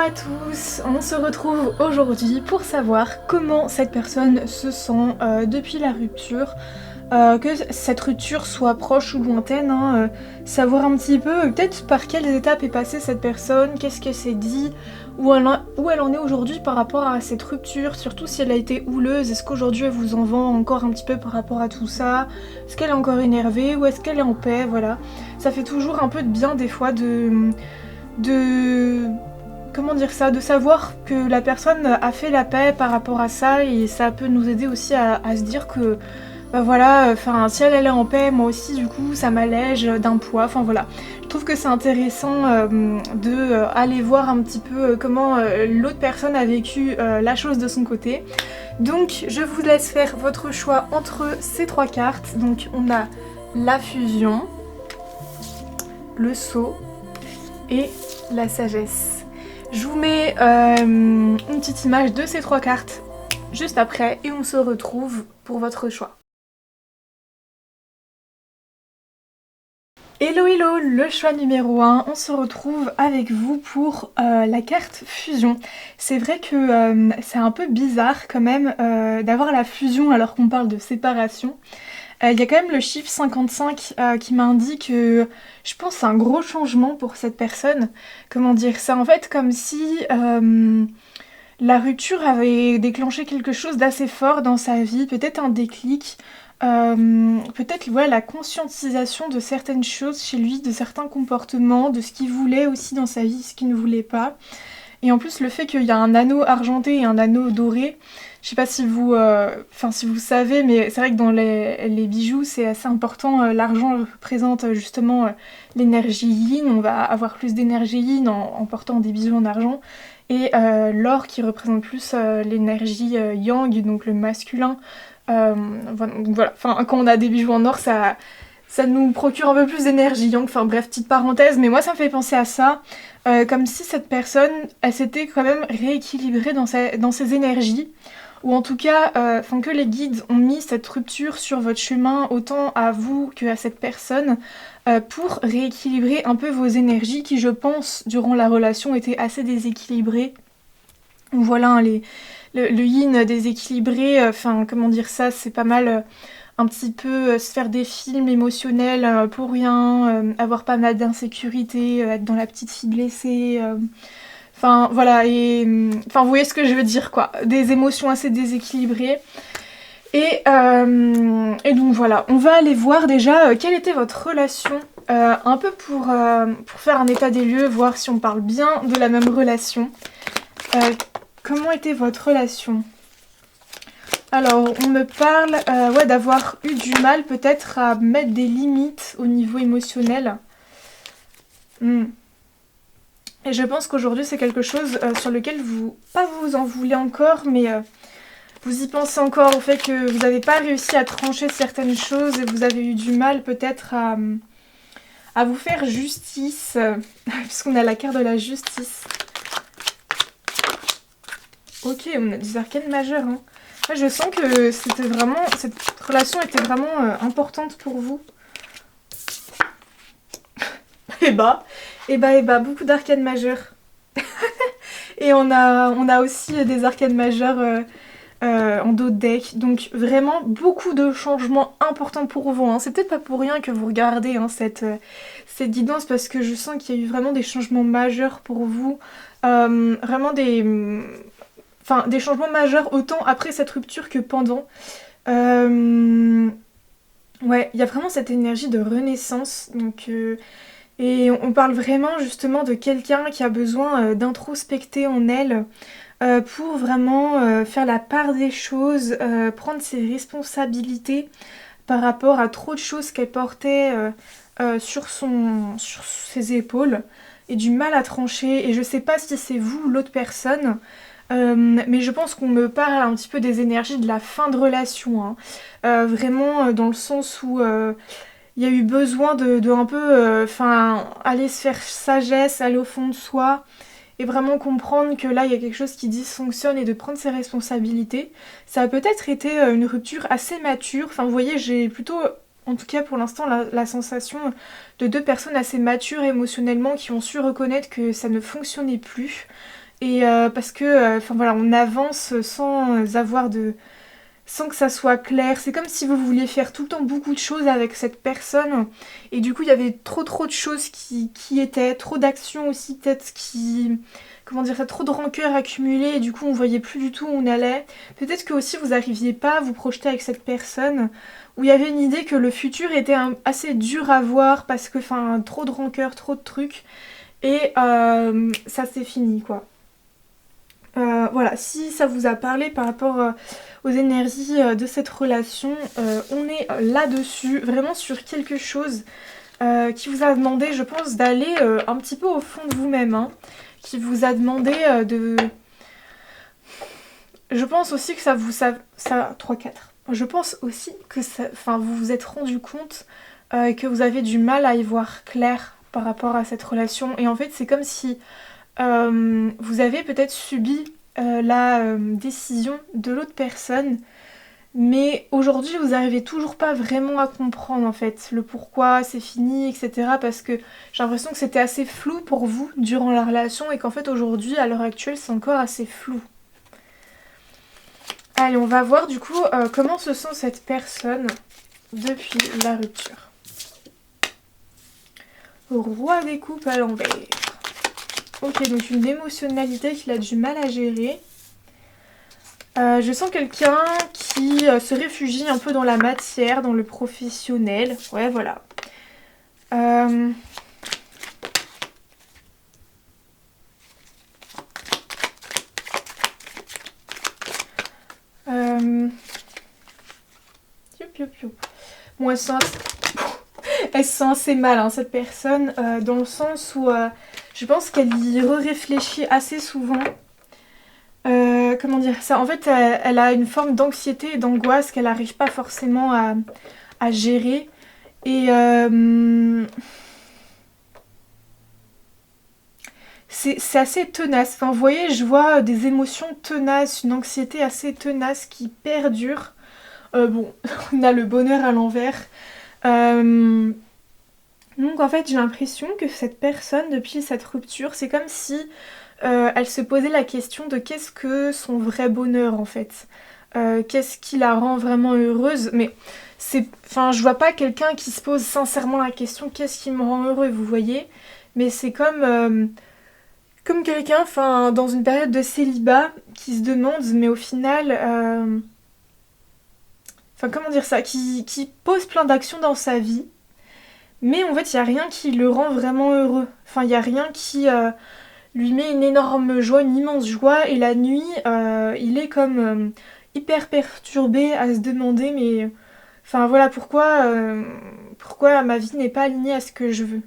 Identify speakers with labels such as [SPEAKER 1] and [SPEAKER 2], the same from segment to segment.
[SPEAKER 1] à tous, on se retrouve aujourd'hui pour savoir comment cette personne se sent depuis la rupture, que cette rupture soit proche ou lointaine, savoir un petit peu peut-être par quelles étapes est passée cette personne, qu'est-ce qu'elle s'est dit, où elle en est aujourd'hui par rapport à cette rupture, surtout si elle a été houleuse, est-ce qu'aujourd'hui elle vous en vend encore un petit peu par rapport à tout ça, est-ce qu'elle est encore énervée ou est-ce qu'elle est en paix, voilà. Ça fait toujours un peu de bien des fois de comment dire ça, de savoir que la personne a fait la paix par rapport à ça et ça peut nous aider aussi à se dire que bah voilà, enfin si elle est en paix, moi aussi du coup ça m'allège d'un poids, enfin voilà. Je trouve que c'est intéressant de aller voir un petit peu comment l'autre personne a vécu la chose de son côté. Donc je vous laisse faire votre choix entre ces trois cartes. Donc on a la fusion, le sceau et la sagesse. Je vous mets une petite image de ces trois cartes juste après et on se retrouve pour votre choix. Hello hello, le choix numéro 1, on se retrouve avec vous pour la carte fusion. C'est vrai que c'est un peu bizarre quand même d'avoir la fusion alors qu'on parle de séparation. Il y a quand même le chiffre 55 qui m'indique que je pense que c'est un gros changement pour cette personne. Comment dire ça? En fait, comme si la rupture avait déclenché quelque chose d'assez fort dans sa vie, peut-être un déclic, peut-être ouais, la conscientisation de certaines choses chez lui, de certains comportements, de ce qu'il voulait aussi dans sa vie, ce qu'il ne voulait pas. Et en plus, le fait qu'il y a un anneau argenté et un anneau doré, je sais pas si vous, si vous savez, mais c'est vrai que dans les bijoux, c'est assez important. L'argent représente justement l'énergie yin. On va avoir plus d'énergie yin en portant des bijoux en argent. Et l'or qui représente plus l'énergie yang, donc le masculin. Voilà. Enfin, quand on a des bijoux en or, ça nous procure un peu plus d'énergie yang. Enfin bref, petite parenthèse, mais moi ça me fait penser à ça. Comme si cette personne, elle s'était quand même rééquilibrée dans ses énergies. Ou en tout cas, que les guides ont mis cette rupture sur votre chemin, autant à vous que à cette personne, pour rééquilibrer un peu vos énergies qui, je pense, durant la relation, étaient assez déséquilibrées. Voilà, le yin déséquilibré, comment dire ça, c'est pas mal un petit peu se faire des films émotionnels pour rien, avoir pas mal d'insécurité, être dans la petite fille blessée... Enfin voilà, et vous voyez ce que je veux dire quoi, des émotions assez déséquilibrées. Et donc voilà, on va aller voir déjà quelle était votre relation, un peu pour faire un état des lieux, voir si on parle bien de la même relation. Comment était votre relation ? Alors, on me parle d'avoir eu du mal peut-être à mettre des limites au niveau émotionnel. Et je pense qu'aujourd'hui c'est quelque chose sur lequel pas vous en voulez encore, mais vous y pensez encore au fait que vous n'avez pas réussi à trancher certaines choses et vous avez eu du mal peut-être à vous faire justice, puisqu'on a la carte de la justice. Ok, on a des arcanes majeures. Moi, je sens que cette relation était vraiment importante pour vous. Et bah, beaucoup d'arcanes majeures. Et on a aussi des arcanes majeures en dos de deck. Donc vraiment beaucoup de changements importants pour vous. C'est peut-être pas pour rien que vous regardez cette guidance, parce que je sens qu'il y a eu vraiment des changements majeurs pour vous. Vraiment des changements majeurs autant après cette rupture que pendant. Ouais, il y a vraiment cette énergie de renaissance. Donc... Et on parle vraiment justement de quelqu'un qui a besoin d'introspecter en elle pour vraiment faire la part des choses, prendre ses responsabilités par rapport à trop de choses qu'elle portait sur ses épaules et du mal à trancher. Et je sais pas si c'est vous ou l'autre personne, mais je pense qu'on me parle un petit peu des énergies de la fin de relation. Vraiment dans le sens où... il y a eu besoin de un peu aller se faire sagesse, aller au fond de soi et vraiment comprendre que là il y a quelque chose qui dysfonctionne et de prendre ses responsabilités. Ça a peut-être été une rupture assez mature. Vous voyez, j'ai plutôt, en tout cas pour l'instant, la sensation de deux personnes assez matures émotionnellement qui ont su reconnaître que ça ne fonctionnait plus. Et parce que, enfin voilà, on avance sans que ça soit clair. C'est comme si vous vouliez faire tout le temps beaucoup de choses avec cette personne. Et du coup, il y avait trop de choses qui étaient, trop d'actions aussi peut-être qui... Comment dire ça, trop de rancœur accumulée et du coup on voyait plus du tout où on allait. Peut-être que aussi vous arriviez pas à vous projeter avec cette personne, où il y avait une idée que le futur était assez dur à voir parce que, enfin, trop de rancœur, trop de trucs. Et ça c'est fini quoi. Voilà, si ça vous a parlé par rapport aux énergies de cette relation, on est là-dessus, vraiment sur quelque chose qui vous a demandé, je pense, d'aller un petit peu au fond de vous-même, hein, qui vous a demandé de... Je pense aussi que ça 3-4. Je pense aussi que ça, enfin, vous vous êtes rendu compte que vous avez du mal à y voir clair par rapport à cette relation. Et en fait, c'est comme si vous avez peut-être subi la décision de l'autre personne, mais aujourd'hui vous n'arrivez toujours pas vraiment à comprendre en fait le pourquoi c'est fini, etc. Parce que j'ai l'impression que c'était assez flou pour vous durant la relation et qu'en fait aujourd'hui, à l'heure actuelle, c'est encore assez flou. Allez, on va voir du coup comment se sent cette personne depuis la rupture. Roi des coupes à l'envers. Ok, donc une émotionnalité qu'il a du mal à gérer. Je sens quelqu'un qui se réfugie un peu dans la matière, dans le professionnel. Ouais, voilà. Euh... Youp, youp, youp. Bon, elle se sent assez mal, hein, cette personne, dans le sens où je pense qu'elle y réfléchit assez souvent. Comment dire ça? En fait, elle a une forme d'anxiété et d'angoisse qu'elle n'arrive pas forcément à gérer. Et c'est assez tenace. Enfin, vous voyez, je vois des émotions tenaces, une anxiété assez tenace qui perdure. Bon, on a le bonheur à l'envers. Euh, donc en fait, j'ai l'impression que cette personne, depuis cette rupture, c'est comme si elle se posait la question de qu'est-ce que son vrai bonheur en fait. Qu'est-ce qui la rend vraiment heureuse. Mais enfin, je vois pas quelqu'un qui se pose sincèrement la question qu'est-ce qui me rend heureux, vous voyez. Mais c'est comme quelqu'un, enfin, dans une période de célibat, qui se demande, mais au final, enfin, comment dire ça, qui pose plein d'actions dans sa vie, mais en fait, il y a rien qui le rend vraiment heureux. Enfin, il y a rien qui lui met une énorme joie, une immense joie, et la nuit, il est comme hyper perturbé à se demander, mais, enfin, voilà, pourquoi ma vie n'est pas alignée à ce que je veux.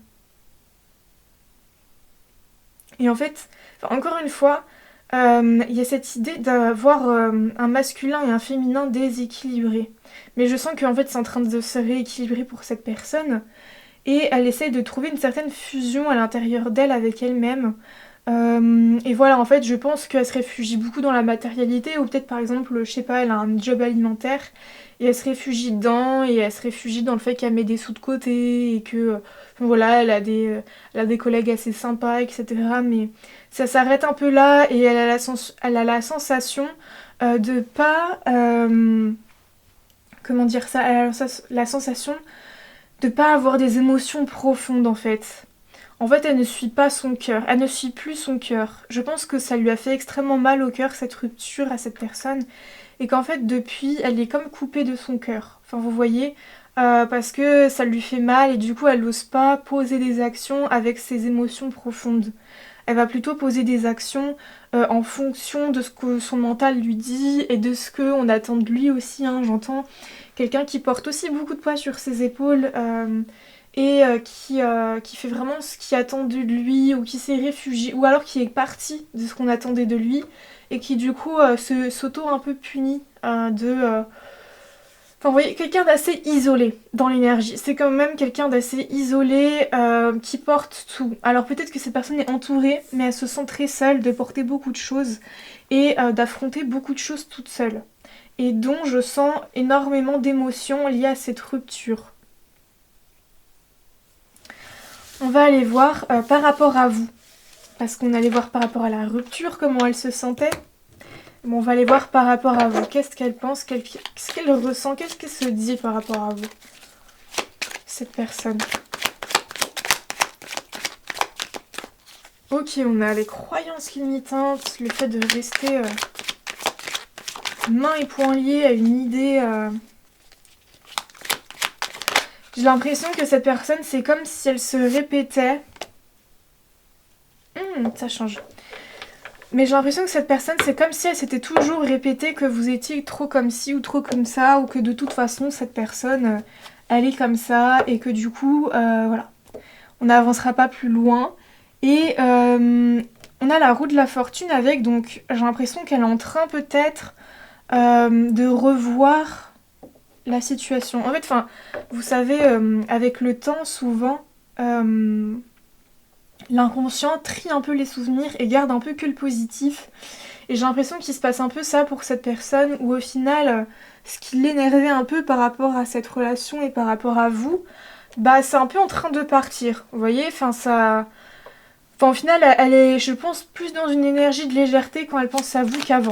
[SPEAKER 1] Et en fait, enfin, encore une fois, il y a cette idée d'avoir un masculin et un féminin déséquilibré. Mais je sens qu'en fait c'est en train de se rééquilibrer pour cette personne. Et elle essaye de trouver une certaine fusion à l'intérieur d'elle avec elle-même. Et voilà, en fait, je pense qu'elle se réfugie beaucoup dans la matérialité, ou peut-être par exemple, je sais pas, elle a un job alimentaire, et elle se réfugie dedans, et elle se réfugie dans le fait qu'elle met des sous de côté, et que, voilà, elle a des collègues assez sympas, etc. Mais ça s'arrête un peu là, et elle a la sensation de pas... comment dire ça? Elle a la sensation de pas avoir des émotions profondes, en fait. En fait, elle ne suit pas son cœur, elle ne suit plus son cœur. Je pense que ça lui a fait extrêmement mal au cœur, cette rupture à cette personne, et qu'en fait, depuis, elle est comme coupée de son cœur. Enfin, vous voyez, parce que ça lui fait mal, et du coup, elle n'ose pas poser des actions avec ses émotions profondes. Elle va plutôt poser des actions en fonction de ce que son mental lui dit, et de ce qu'on attend de lui aussi, hein, j'entends. Quelqu'un qui porte aussi beaucoup de poids sur ses épaules, et qui fait vraiment ce qui attend de lui ou qui s'est réfugié ou alors qui est parti de ce qu'on attendait de lui et qui du coup s'auto un peu punit Enfin, vous voyez, quelqu'un d'assez isolé dans l'énergie. C'est quand même quelqu'un d'assez isolé qui porte tout. Alors peut-être que cette personne est entourée, mais elle se sent très seule de porter beaucoup de choses et d'affronter beaucoup de choses toute seule. Et dont je sens énormément d'émotions liées à cette rupture. On va aller voir par rapport à vous. Parce qu'on allait voir par rapport à la rupture, comment elle se sentait. Bon, on va aller voir par rapport à vous. Qu'est-ce qu'elle pense, qu'est-ce qu'elle ressent, qu'est-ce qu'elle se dit par rapport à vous, cette personne. Ok, on a les croyances limitantes, le fait de rester mains et poings liés à une idée. J'ai l'impression que cette personne, c'est comme si elle se répétait. Ça change. Mais j'ai l'impression que cette personne, c'est comme si elle s'était toujours répété que vous étiez trop comme ci ou trop comme ça, ou que de toute façon, cette personne, elle est comme ça, et que du coup, voilà, on n'avancera pas plus loin. Et on a la roue de la fortune avec, donc j'ai l'impression qu'elle est en train peut-être de revoir la situation. En fait, enfin, vous savez, avec le temps, souvent, l'inconscient trie un peu les souvenirs et garde un peu que le positif. Et j'ai l'impression qu'il se passe un peu ça pour cette personne, où au final, ce qui l'énervait un peu par rapport à cette relation et par rapport à vous, bah c'est un peu en train de partir. Vous voyez, enfin ça... Enfin, au final, elle est, je pense, plus dans une énergie de légèreté quand elle pense à vous qu'avant.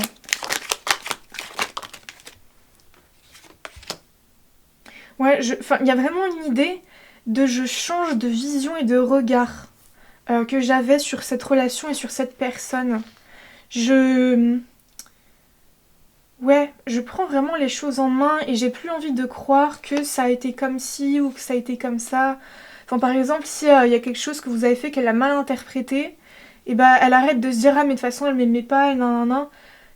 [SPEAKER 1] Ouais, enfin, il y a vraiment une idée de je change de vision et de regard que j'avais sur cette relation et sur cette personne. Je... Ouais, je prends vraiment les choses en main et j'ai plus envie de croire que ça a été comme ci ou que ça a été comme ça. Enfin, par exemple, si y a quelque chose que vous avez fait qu'elle a mal interprété, et bah elle arrête de se dire ah mais de toute façon elle m'aimait pas et nan nan nan.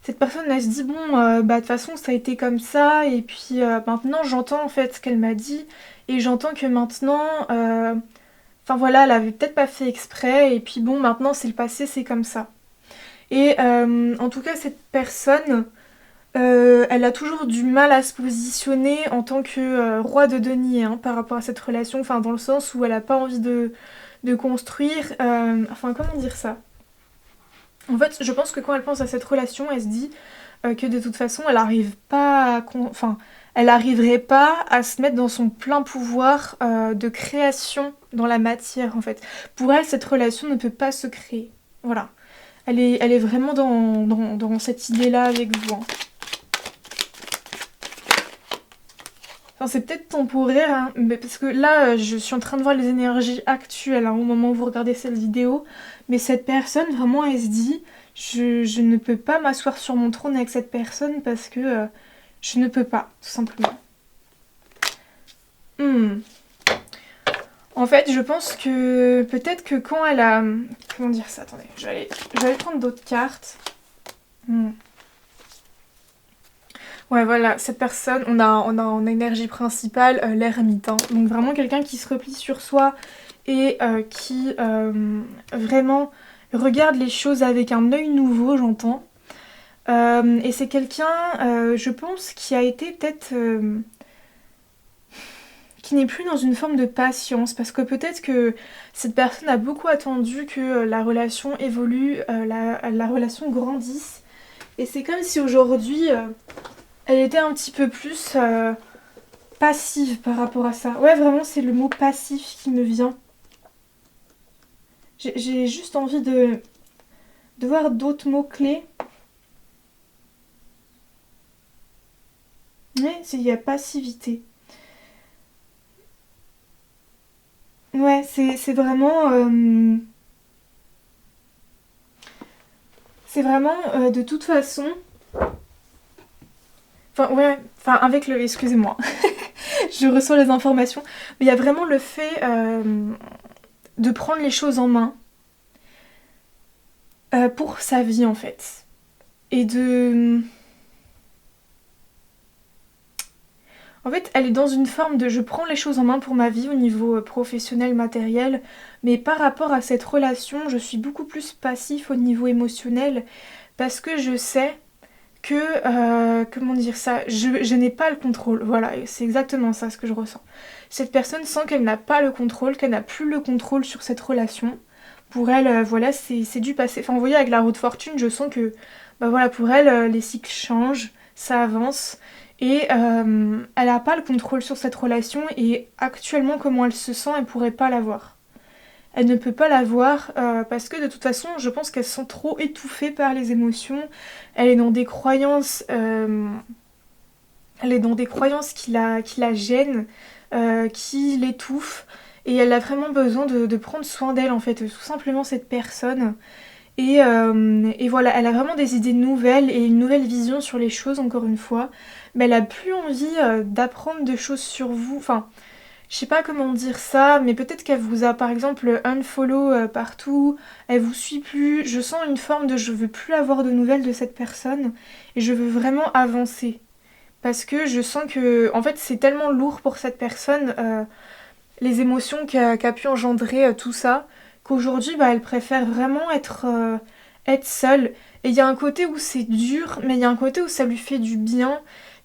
[SPEAKER 1] Cette personne elle se dit bon bah de toute façon ça a été comme ça et puis maintenant j'entends en fait ce qu'elle m'a dit et j'entends que maintenant enfin voilà elle avait peut-être pas fait exprès et puis bon maintenant c'est le passé c'est comme ça. Et en tout cas cette personne elle a toujours du mal à se positionner en tant que roi de denier hein, par rapport à cette relation, enfin dans le sens où elle a pas envie de construire, enfin comment dire ça. En fait, je pense que quand elle pense à cette relation, elle se dit que de toute façon, elle arrive pas enfin, elle arriverait pas à se mettre dans son plein pouvoir de création dans la matière en fait. Pour elle, cette relation ne peut pas se créer. Voilà. Elle est vraiment dans cette idée-là avec vous. Hein. Enfin, c'est peut-être temporaire, hein, mais parce que là, je suis en train de voir les énergies actuelles hein, au moment où vous regardez cette vidéo. Mais cette personne, vraiment, elle se dit, je ne peux pas m'asseoir sur mon trône avec cette personne parce que je ne peux pas, tout simplement. En fait, je pense que peut-être que quand elle a... Comment dire ça? Attendez, je vais aller prendre d'autres cartes. Ouais, voilà, cette personne, on a en énergie principale l'ermite. Hein. Donc vraiment quelqu'un qui se replie sur soi et qui vraiment regarde les choses avec un œil nouveau, j'entends. Et c'est quelqu'un, je pense, qui a été peut-être... qui n'est plus dans une forme de patience, parce que peut-être que cette personne a beaucoup attendu que la relation évolue, la relation grandisse. Et c'est comme si aujourd'hui... elle était un petit peu plus passive par rapport à ça. Ouais, vraiment, c'est le mot passif qui me vient. J'ai juste envie de voir d'autres mots-clés. Ouais, il y a passivité. Ouais, c'est vraiment... c'est vraiment, de toute façon... Enfin, ouais, enfin, avec le... Excusez-moi. Je reçois les informations. Mais il y a vraiment le fait de prendre les choses en main pour sa vie, en fait. Et de... En fait, elle est dans une forme de je prends les choses en main pour ma vie au niveau professionnel, matériel, mais par rapport à cette relation, je suis beaucoup plus passif au niveau émotionnel parce que je sais que, comment dire ça, je n'ai pas le contrôle. Voilà, c'est exactement ça ce que je ressens. Cette personne sent qu'elle n'a pas le contrôle, qu'elle n'a plus le contrôle sur cette relation. Pour elle, voilà, c'est du passé. Enfin, vous voyez, avec la roue de fortune, je sens que, bah voilà, pour elle, les cycles changent, ça avance. Et elle n'a pas le contrôle sur cette relation et actuellement comment elle se sent, elle pourrait pas l'avoir. elle ne peut pas l'avoir parce que de toute façon, je pense qu'elle se sent trop étouffée par les émotions. Elle est dans des croyances, elle est dans des croyances qui la gênent, qui l'étouffent. Et elle a vraiment besoin de prendre soin d'elle, en fait, tout simplement cette personne. Et voilà, elle a vraiment des idées nouvelles et une nouvelle vision sur les choses, encore une fois. Mais elle a plus envie d'apprendre des choses sur vous. Enfin, je sais pas comment dire ça, mais peut-être qu'elle vous a par exemple unfollow partout, elle vous suit plus. Je sens une forme de je veux plus avoir de nouvelles de cette personne et je veux vraiment avancer. Parce que je sens que, en fait, c'est tellement lourd pour cette personne, les émotions qu'a pu engendrer tout ça, qu'aujourd'hui, bah, elle préfère vraiment être seule. Et il y a un côté où c'est dur, mais il y a un côté où ça lui fait du bien.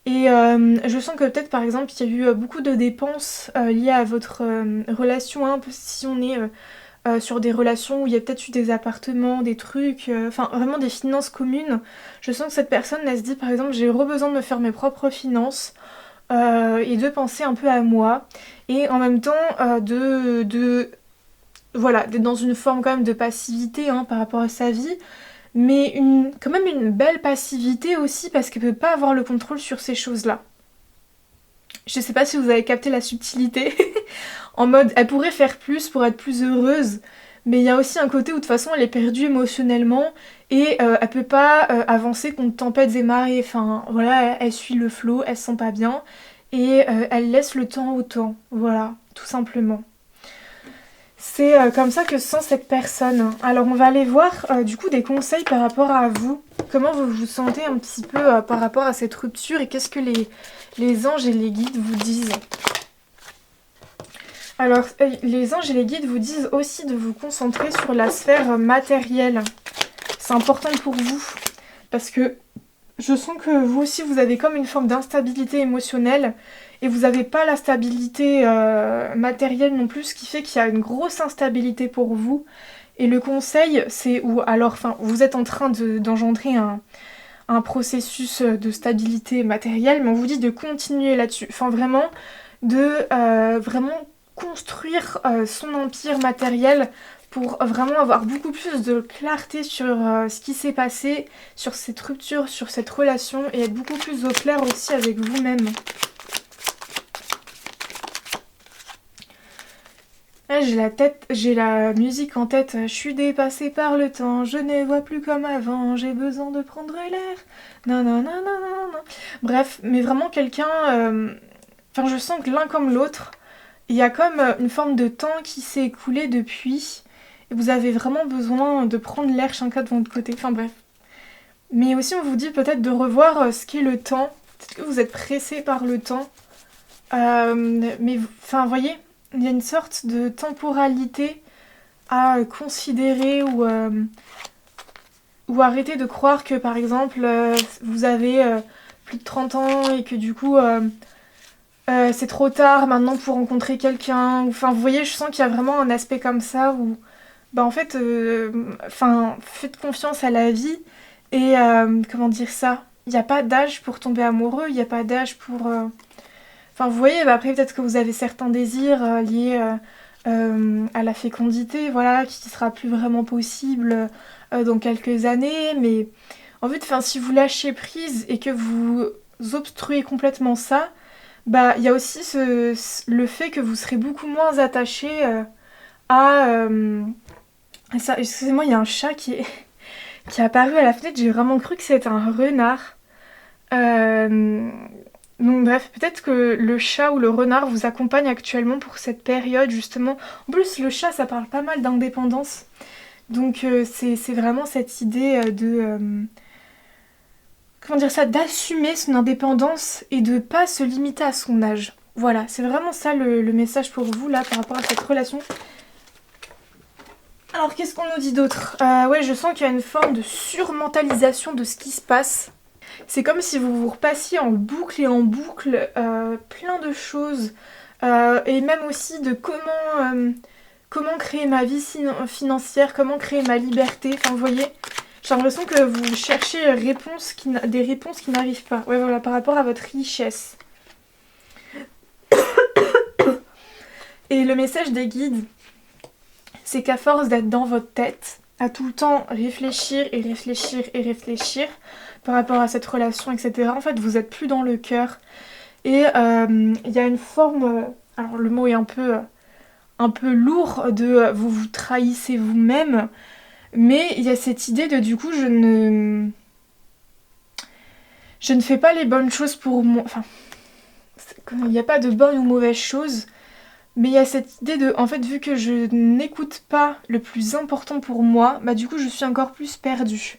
[SPEAKER 1] Et je sens que peut-être, par exemple, il y a eu beaucoup de dépenses liées à votre relation, hein, un peu si on est sur des relations où il y a peut-être eu des appartements, des trucs, enfin vraiment des finances communes. Je sens que cette personne, elle se dit, par exemple, j'ai besoin de me faire mes propres finances et de penser un peu à moi. Et en même temps, voilà, d'être dans une forme quand même de passivité hein, par rapport à sa vie, mais quand même une belle passivité aussi parce qu'elle peut pas avoir le contrôle sur ces choses-là. Je sais pas si vous avez capté la subtilité, en mode elle pourrait faire plus pour être plus heureuse, mais il y a aussi un côté où de toute façon elle est perdue émotionnellement et elle peut pas avancer contre tempêtes et marées, enfin voilà, elle suit le flot, elle se sent pas bien et elle laisse le temps au temps, voilà, tout simplement. C'est comme ça que se sent cette personne. Alors on va aller voir du coup des conseils par rapport à vous. Comment vous vous sentez un petit peu par rapport à cette rupture et qu'est-ce que les anges et les guides vous disent. Alors les anges et les guides vous disent aussi de vous concentrer sur la sphère matérielle. C'est important pour vous parce que je sens que vous aussi vous avez comme une forme d'instabilité émotionnelle et vous n'avez pas la stabilité matérielle non plus, ce qui fait qu'il y a une grosse instabilité pour vous. Et le conseil, c'est ou alors, enfin, vous êtes en train d'engendrer un processus de stabilité matérielle, mais on vous dit de continuer là-dessus. Enfin, vraiment, de vraiment construire son empire matériel pour vraiment avoir beaucoup plus de clarté sur ce qui s'est passé, sur cette rupture, sur cette relation, et être beaucoup plus au clair aussi avec vous-même. Là, j'ai la musique en tête. Je suis dépassée par le temps, je ne vois plus comme avant, j'ai besoin de prendre l'air. Non, non, non, non, non, non. Bref, mais vraiment quelqu'un. Enfin, je sens que l'un comme l'autre, il y a comme une forme de temps qui s'est écoulé depuis. Et vous avez vraiment besoin de prendre l'air chacun de votre côté. Enfin, bref. Mais aussi, on vous dit peut-être de revoir ce qu'est le temps. Peut-être que vous êtes pressé par le temps. Mais, enfin, vous voyez. Il y a une sorte de temporalité à considérer ou arrêter de croire que par exemple vous avez plus de 30 ans et que du coup c'est trop tard maintenant pour rencontrer quelqu'un. Enfin vous voyez je sens qu'il y a vraiment un aspect comme ça où bah en fait enfin faites confiance à la vie et comment dire ça, il n'y a pas d'âge pour tomber amoureux, il n'y a pas d'âge pour enfin, vous voyez, bah après, peut-être que vous avez certains désirs liés à la fécondité, voilà, qui sera plus vraiment possible dans quelques années. Mais en fait, enfin, si vous lâchez prise et que vous obstruez complètement ça, bah il y a aussi le fait que vous serez beaucoup moins attaché à... ça, excusez-moi, il y a un chat qui est apparu à la fenêtre, j'ai vraiment cru que c'était un renard. Euh, donc bref, peut-être que le chat ou le renard vous accompagne actuellement pour cette période justement. En plus, le chat, ça parle pas mal d'indépendance. Donc c'est vraiment cette idée comment dire ça, d'assumer son indépendance et de pas se limiter à son âge. Voilà, c'est vraiment ça le message pour vous là par rapport à cette relation. Alors qu'est-ce qu'on nous dit d'autre ouais, je sens qu'il y a une forme de surmentalisation de ce qui se passe. C'est comme si vous vous repassiez en boucle et en boucle plein de choses. Et même aussi de comment créer ma vie financière, comment créer ma liberté. Enfin, vous voyez, j'ai l'impression que vous cherchez des réponses qui n'arrivent pas. Ouais, voilà, par rapport à votre richesse. Et le message des guides, c'est qu'à force d'être dans votre tête, à tout le temps réfléchir et réfléchir et réfléchir par rapport à cette relation, etc., en fait, vous êtes plus dans le cœur. Et il y a une forme, alors le mot est un peu lourd, de vous vous trahissez vous-même, mais il y a cette idée de du coup je ne fais pas les bonnes choses pour moi, enfin il n'y a pas de bonnes ou mauvaises choses, mais il y a cette idée de en fait vu que je n'écoute pas le plus important pour moi, bah du coup je suis encore plus perdue.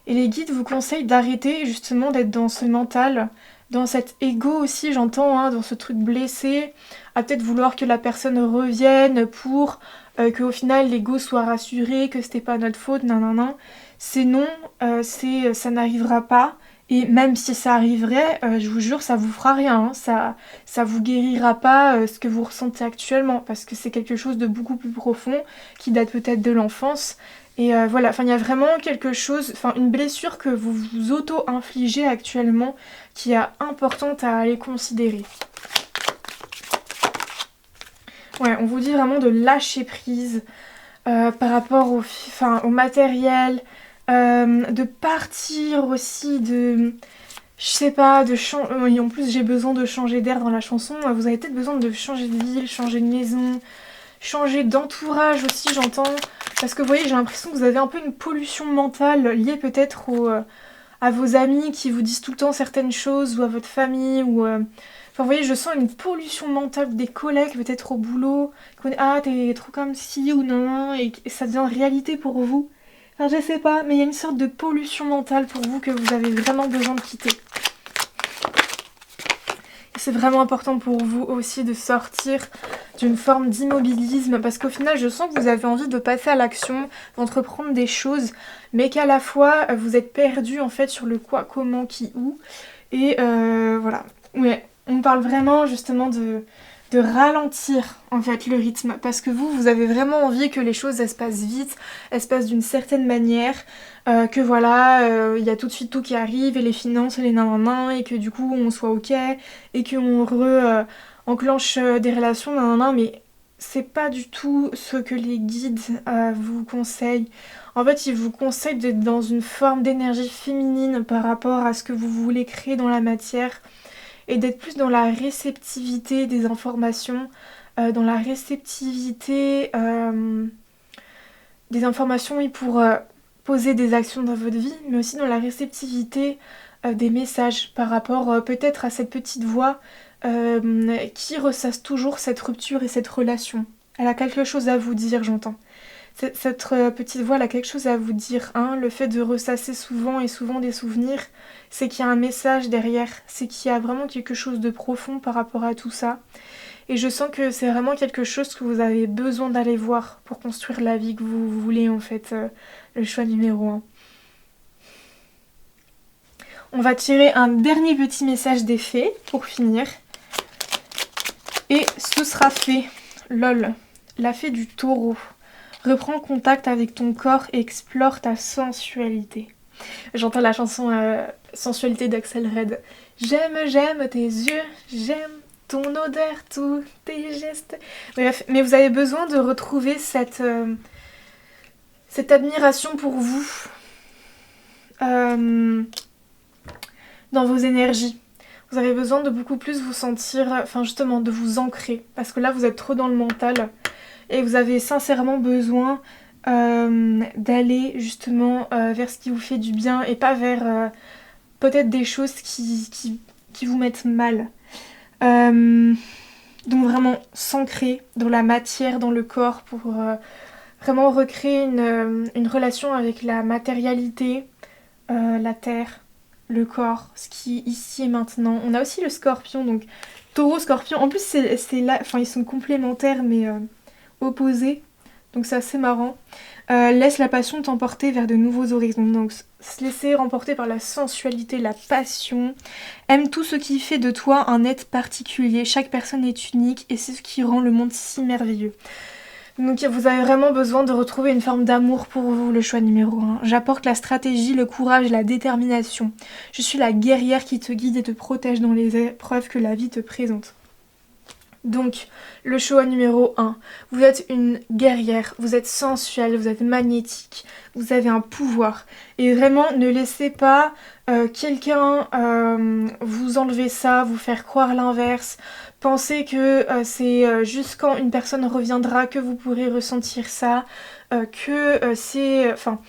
[SPEAKER 1] Et les guides vous conseillent d'arrêter justement d'être dans ce mental, dans cet ego aussi, j'entends, hein, dans ce truc blessé, à peut-être vouloir que la personne revienne pour qu'au final l'ego soit rassuré, que c'était pas notre faute, non, non, non. C'est non, ça n'arrivera pas. Et même si ça arriverait, je vous jure, ça vous fera rien, hein, ça vous guérira pas ce que vous ressentez actuellement, parce que c'est quelque chose de beaucoup plus profond, qui date peut-être de l'enfance. Et voilà, enfin il y a vraiment quelque chose, enfin une blessure que vous vous auto-infligez actuellement qui est importante à aller considérer. Ouais, on vous dit vraiment de lâcher prise par rapport au matériel, de partir aussi, je sais pas, en plus j'ai besoin de changer d'air dans la chanson, vous avez peut-être besoin de changer de ville, changer de maison, changer d'entourage aussi, j'entends. Parce que vous voyez, j'ai l'impression que vous avez un peu une pollution mentale liée peut-être à vos amis qui vous disent tout le temps certaines choses, ou à votre famille, ou... Enfin, vous voyez, je sens une pollution mentale des collègues, peut-être au boulot. Ah, t'es trop comme ci ou non, et ça devient réalité pour vous. Enfin, je sais pas, mais il y a une sorte de pollution mentale pour vous que vous avez vraiment besoin de quitter. C'est vraiment important pour vous aussi de sortir d'une forme d'immobilisme parce qu'au final je sens que vous avez envie de passer à l'action, d'entreprendre des choses, mais qu'à la fois vous êtes perdu en fait sur le quoi, comment, qui, où. Et voilà. Ouais, on parle vraiment justement de ralentir en fait le rythme parce que vous avez vraiment envie que les choses elles se passent vite, elles se passent d'une certaine manière, que voilà, il y a tout de suite tout qui arrive et les finances et les nanana et que du coup on soit ok et qu'on enclenche des relations nanana, mais c'est pas du tout ce que les guides vous conseillent. En fait, ils vous conseillent d'être dans une forme d'énergie féminine par rapport à ce que vous voulez créer dans la matière et d'être plus dans la réceptivité des informations, dans la réceptivité des informations oui, pour poser des actions dans votre vie, mais aussi dans la réceptivité des messages par rapport peut-être à cette petite voix qui ressasse toujours cette rupture et cette relation. Elle a quelque chose à vous dire, j'entends. Cette petite voix elle a quelque chose à vous dire. Hein. Le fait de ressasser souvent et souvent des souvenirs, c'est qu'il y a un message derrière. C'est qu'il y a vraiment quelque chose de profond par rapport à tout ça. Et je sens que c'est vraiment quelque chose que vous avez besoin d'aller voir pour construire la vie que vous voulez en fait. Le choix numéro 1. On va tirer un dernier petit message des fées pour finir. Et ce sera fait. Lol. La fée du taureau. Reprends contact avec ton corps et explore ta sensualité. J'entends la chanson Sensualité d'Axel Red. J'aime tes yeux, j'aime ton odeur, tous tes gestes. Bref, mais vous avez besoin de retrouver cette admiration pour vous dans vos énergies. Vous avez besoin de beaucoup plus vous sentir, enfin justement de vous ancrer. Parce que là vous êtes trop dans le mental. Et vous avez sincèrement besoin d'aller justement vers ce qui vous fait du bien et pas vers peut-être des choses qui vous mettent mal. Donc vraiment s'ancrer dans la matière, dans le corps pour vraiment recréer une relation avec la matérialité, la terre, le corps, ce qui est ici et maintenant. On a aussi le scorpion, donc taureau, scorpion. En plus c'est là, enfin ils sont complémentaires mais... opposés, donc c'est assez marrant. Laisse la passion t'emporter vers de nouveaux horizons, donc se laisser remporter par la sensualité, la passion. Aime tout ce qui fait de toi un être particulier, chaque personne est unique et c'est ce qui rend le monde si merveilleux. Donc vous avez vraiment besoin de retrouver une forme d'amour pour vous, le choix numéro 1. J'apporte la stratégie, le courage, la détermination. Je suis la guerrière qui te guide et te protège dans les épreuves que la vie te présente. Donc, le choix numéro 1, vous êtes une guerrière, vous êtes sensuelle, vous êtes magnétique, vous avez un pouvoir. Et vraiment, ne laissez pas quelqu'un vous enlever ça, vous faire croire l'inverse. Pensez que c'est juste quand une personne reviendra que vous pourrez ressentir ça, que c'est... Enfin,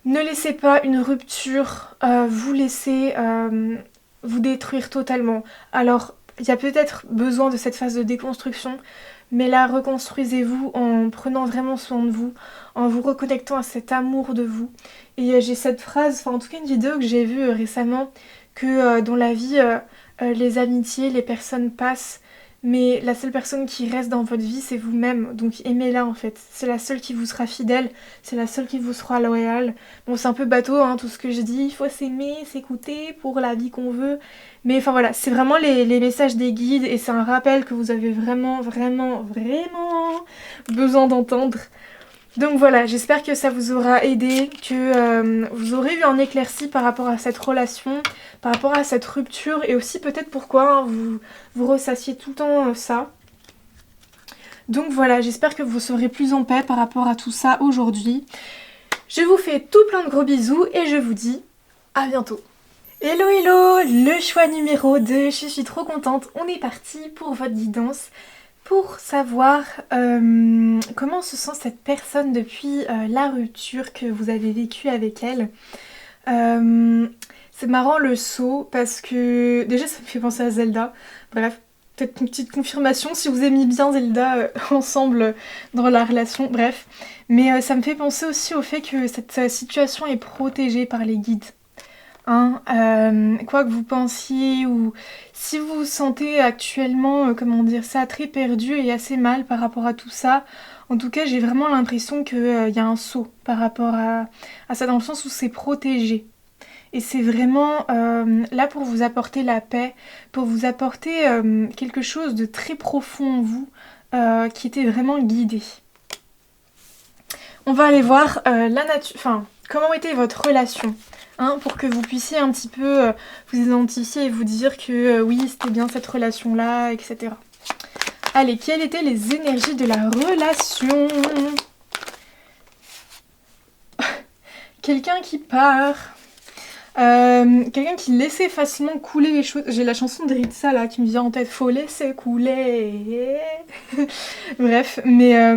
[SPEAKER 1] ne laissez pas une rupture vous laisser vous détruire totalement. Alors, il y a peut-être besoin de cette phase de déconstruction, mais là, reconstruisez-vous en prenant vraiment soin de vous, en vous reconnectant à cet amour de vous. Et j'ai cette phrase, enfin en tout cas une vidéo que j'ai vue récemment, que dans la vie, les amitiés, les personnes passent, mais la seule personne qui reste dans votre vie, c'est vous-même. Donc aimez-la en fait. C'est la seule qui vous sera fidèle, c'est la seule qui vous sera loyale. Bon, c'est un peu bateau hein, tout ce que je dis, il faut s'aimer, s'écouter pour la vie qu'on veut. Mais enfin voilà, c'est vraiment les messages des guides et c'est un rappel que vous avez vraiment, vraiment, vraiment besoin d'entendre. Donc voilà, j'espère que ça vous aura aidé, que vous aurez eu un éclairci par rapport à cette relation, par rapport à cette rupture et aussi peut-être pourquoi hein, vous ressassiez tout le temps ça. Donc voilà, j'espère que vous serez plus en paix par rapport à tout ça aujourd'hui. Je vous fais tout plein de gros bisous et je vous dis à bientôt. Hello hello, le choix numéro 2, je suis trop contente, on est parti pour votre guidance. Pour savoir comment se sent cette personne depuis la rupture que vous avez vécue avec elle. C'est marrant le saut parce que déjà ça me fait penser à Zelda. Bref, peut-être une petite confirmation si vous aimez bien Zelda ensemble dans la relation, bref. Mais ça me fait penser aussi au fait que cette situation est protégée par les guides. Hein, quoi que vous pensiez ou si vous vous sentez actuellement, comment dire ça, très perdu et assez mal par rapport à tout ça, en tout cas j'ai vraiment l'impression qu'il y a un saut par rapport à ça dans le sens où c'est protégé. Et c'est vraiment là pour vous apporter la paix, pour vous apporter quelque chose de très profond en vous qui était vraiment guidé. On va aller voir la nature, enfin comment était votre relation. Hein, pour que vous puissiez un petit peu vous identifier et vous dire que oui, c'était bien cette relation-là, etc. Allez, quelles étaient les énergies de la relation? Quelqu'un qui part, quelqu'un qui laissait facilement couler les choses. J'ai la chanson de Ritza là qui me vient en tête, faut laisser couler. Bref, mais...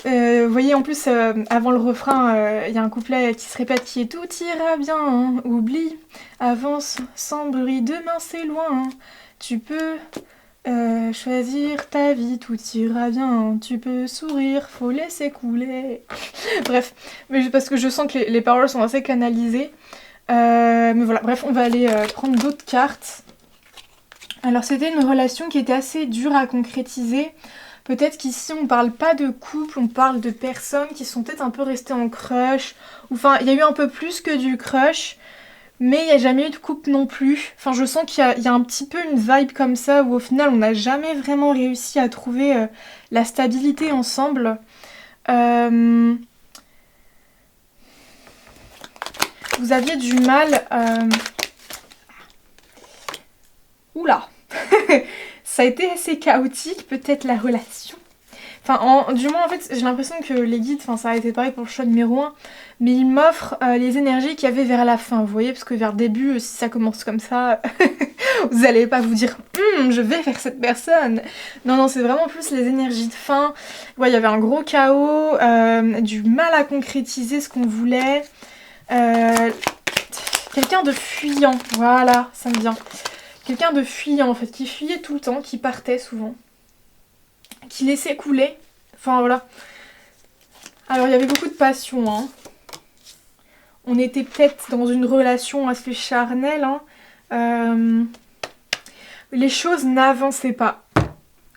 [SPEAKER 1] vous voyez en plus avant le refrain il y a un couplet qui se répète qui est tout ira bien, hein, oublie, avance sans bruit, demain c'est loin, hein. Tu peux choisir ta vie, tout ira bien, hein. Tu peux sourire, faut laisser couler. Bref, mais parce que je sens que les paroles sont assez canalisées. Mais voilà, bref, on va aller prendre d'autres cartes. Alors c'était une relation qui était assez dure à concrétiser. Peut-être qu'ici on parle pas de couple, on parle de personnes qui sont peut-être un peu restées en crush. Enfin, il y a eu un peu plus que du crush, mais il n'y a jamais eu de couple non plus. Enfin, je sens qu'il y a un petit peu une vibe comme ça où au final on n'a jamais vraiment réussi à trouver la stabilité ensemble. Vous aviez du mal... Oula. Ça a été assez chaotique, peut-être la relation. Enfin, du moins, en fait, j'ai l'impression que les guides, enfin, ça a été pareil pour le choix numéro 1, mais ils m'offrent les énergies qu'il y avait vers la fin, vous voyez, parce que vers le début, si ça commence comme ça, vous n'allez pas vous dire je vais vers cette personne. Non, non, c'est vraiment plus les énergies de fin. Ouais, il y avait un gros chaos, du mal à concrétiser ce qu'on voulait. Quelqu'un de fuyant, voilà, ça me vient. Quelqu'un de fuyant en fait, qui fuyait tout le temps, qui partait souvent, qui laissait couler, enfin voilà. Alors il y avait beaucoup de passion, hein. On était peut-être dans une relation assez charnelle, hein. Les choses n'avançaient pas.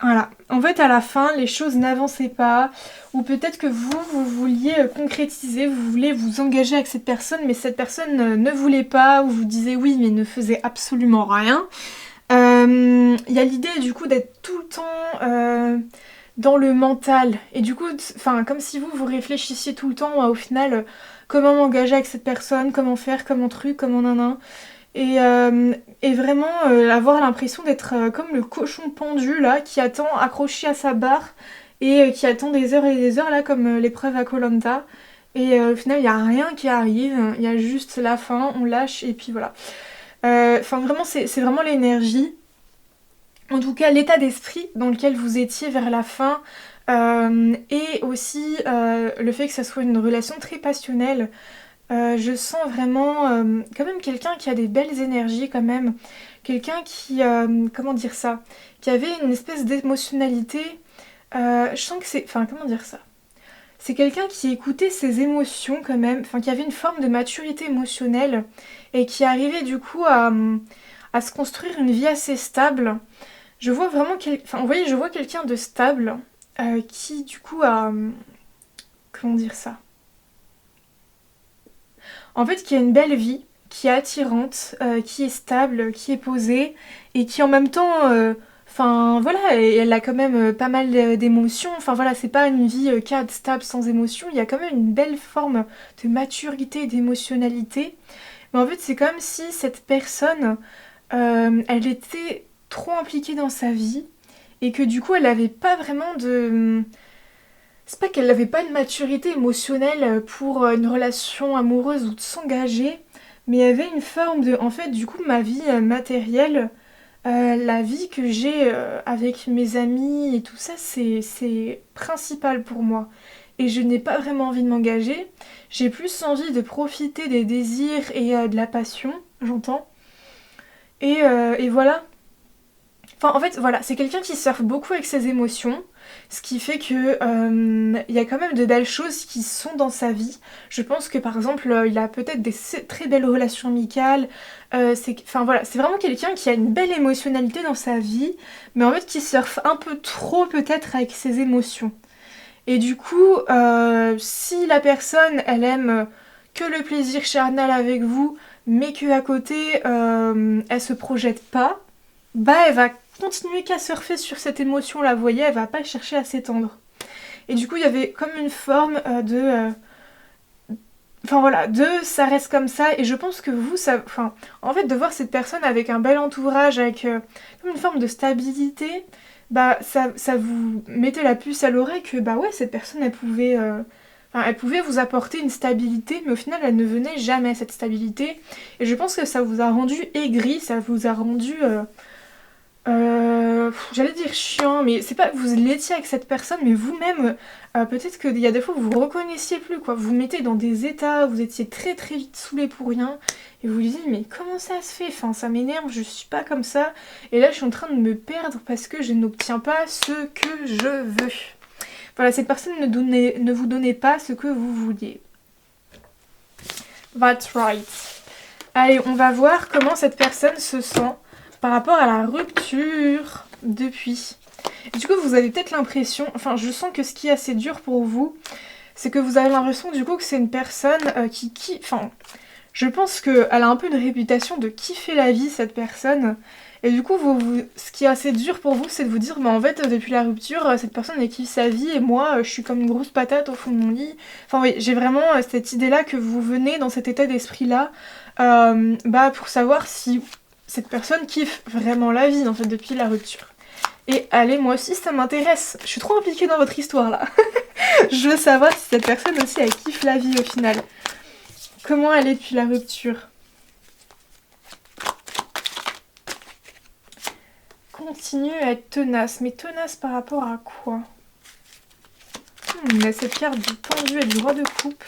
[SPEAKER 1] Voilà, en fait à la fin les choses n'avançaient pas, ou peut-être que vous vouliez concrétiser, vous voulez vous engager avec cette personne, mais cette personne ne voulait pas, ou vous disiez oui mais ne faisait absolument rien. Il y a l'idée du coup d'être tout le temps dans le mental, et du coup, enfin comme si vous réfléchissiez tout le temps au final comment m'engager avec cette personne, comment faire, comment truc, comment nanan. et vraiment avoir l'impression d'être comme le cochon pendu là qui attend accroché à sa barre et qui attend des heures et des heures là comme l'épreuve à koh et au final il n'y a rien qui arrive, il y a juste la fin, on lâche et puis voilà. Enfin vraiment c'est vraiment l'énergie, en tout cas l'état d'esprit dans lequel vous étiez vers la fin, et aussi le fait que ça soit une relation très passionnelle. Je sens vraiment quand même quelqu'un qui a des belles énergies quand même. Quelqu'un qui, comment dire ça, qui avait une espèce d'émotionnalité. Je sens que c'est... Enfin, comment dire ça? C'est quelqu'un qui écoutait ses émotions quand même, enfin qui avait une forme de maturité émotionnelle et qui arrivait du coup à se construire une vie assez stable. Je vois vraiment enfin, vous voyez, je vois quelqu'un de stable qui du coup a... comment dire ça? En fait, qui a une belle vie, qui est attirante, qui est stable, qui est posée, et qui en même temps, enfin voilà, elle a quand même pas mal d'émotions. Enfin voilà, c'est pas une vie cadre, stable, sans émotion. Il y a quand même une belle forme de maturité et d'émotionnalité. Mais en fait, c'est comme si cette personne, elle était trop impliquée dans sa vie, et que du coup, elle avait pas vraiment de... C'est pas qu'elle n'avait pas une maturité émotionnelle pour une relation amoureuse ou de s'engager, mais il y avait une forme de... En fait, du coup, ma vie matérielle, la vie que j'ai avec mes amis et tout ça, c'est principal pour moi. Et je n'ai pas vraiment envie de m'engager. J'ai plus envie de profiter des désirs et de la passion, j'entends. Et voilà. Enfin, en fait, voilà, c'est quelqu'un qui surfe beaucoup avec ses émotions, ce qui fait que il y a quand même de belles choses qui sont dans sa vie. Je pense que par exemple, il a peut-être des très belles relations amicales. Enfin voilà, c'est vraiment quelqu'un qui a une belle émotionnalité dans sa vie, mais en fait qui surfe un peu trop peut-être avec ses émotions. Et du coup, si la personne, elle aime que le plaisir charnel avec vous, mais que à côté, elle se projette pas, bah elle va continuer qu'à surfer sur cette émotion-là, vous voyez, elle va pas chercher à s'étendre. Et du coup, il y avait comme une forme enfin voilà, ça reste comme ça, et je pense que vous, ça... Enfin, en fait, de voir cette personne avec un bel entourage, avec comme une forme de stabilité, bah ça vous mettait la puce à l'oreille que bah ouais, cette personne, enfin, elle pouvait vous apporter une stabilité, mais au final, elle ne venait jamais, cette stabilité. Et je pense que ça vous a rendu aigri, ça vous a rendu... j'allais dire chiant, mais c'est pas que vous l'étiez avec cette personne, mais vous-même, peut-être qu'il y a des fois vous vous reconnaissiez plus, quoi. Vous vous mettez dans des états, vous étiez très très vite saoulé pour rien, et vous vous dites, mais comment ça se fait? Enfin, ça m'énerve, je suis pas comme ça, et là je suis en train de me perdre parce que je n'obtiens pas ce que je veux. Voilà, cette personne ne vous donnait pas ce que vous vouliez. That's right. Allez, on va voir comment cette personne se sent par rapport à la rupture depuis. Et du coup, vous avez peut-être l'impression, enfin, je sens que ce qui est assez dur pour vous, c'est que vous avez l'impression du coup que c'est une personne enfin, je pense qu'elle a un peu une réputation de kiffer la vie, cette personne. Et du coup, ce qui est assez dur pour vous, c'est de vous dire, bah en fait, depuis la rupture, cette personne, elle kiffe sa vie, et moi, je suis comme une grosse patate au fond de mon lit. Enfin, oui, j'ai vraiment cette idée-là que vous venez dans cet état d'esprit-là, bah, pour savoir si cette personne kiffe vraiment la vie, en fait, depuis la rupture. Et allez, moi aussi, ça m'intéresse. Je suis trop impliquée dans votre histoire, là. Je veux savoir si cette personne aussi, elle kiffe la vie, au final. Comment elle est depuis la rupture? Continue à être tenace. Mais tenace par rapport à quoi? Il y a cette carte du pendu et du roi de coupe.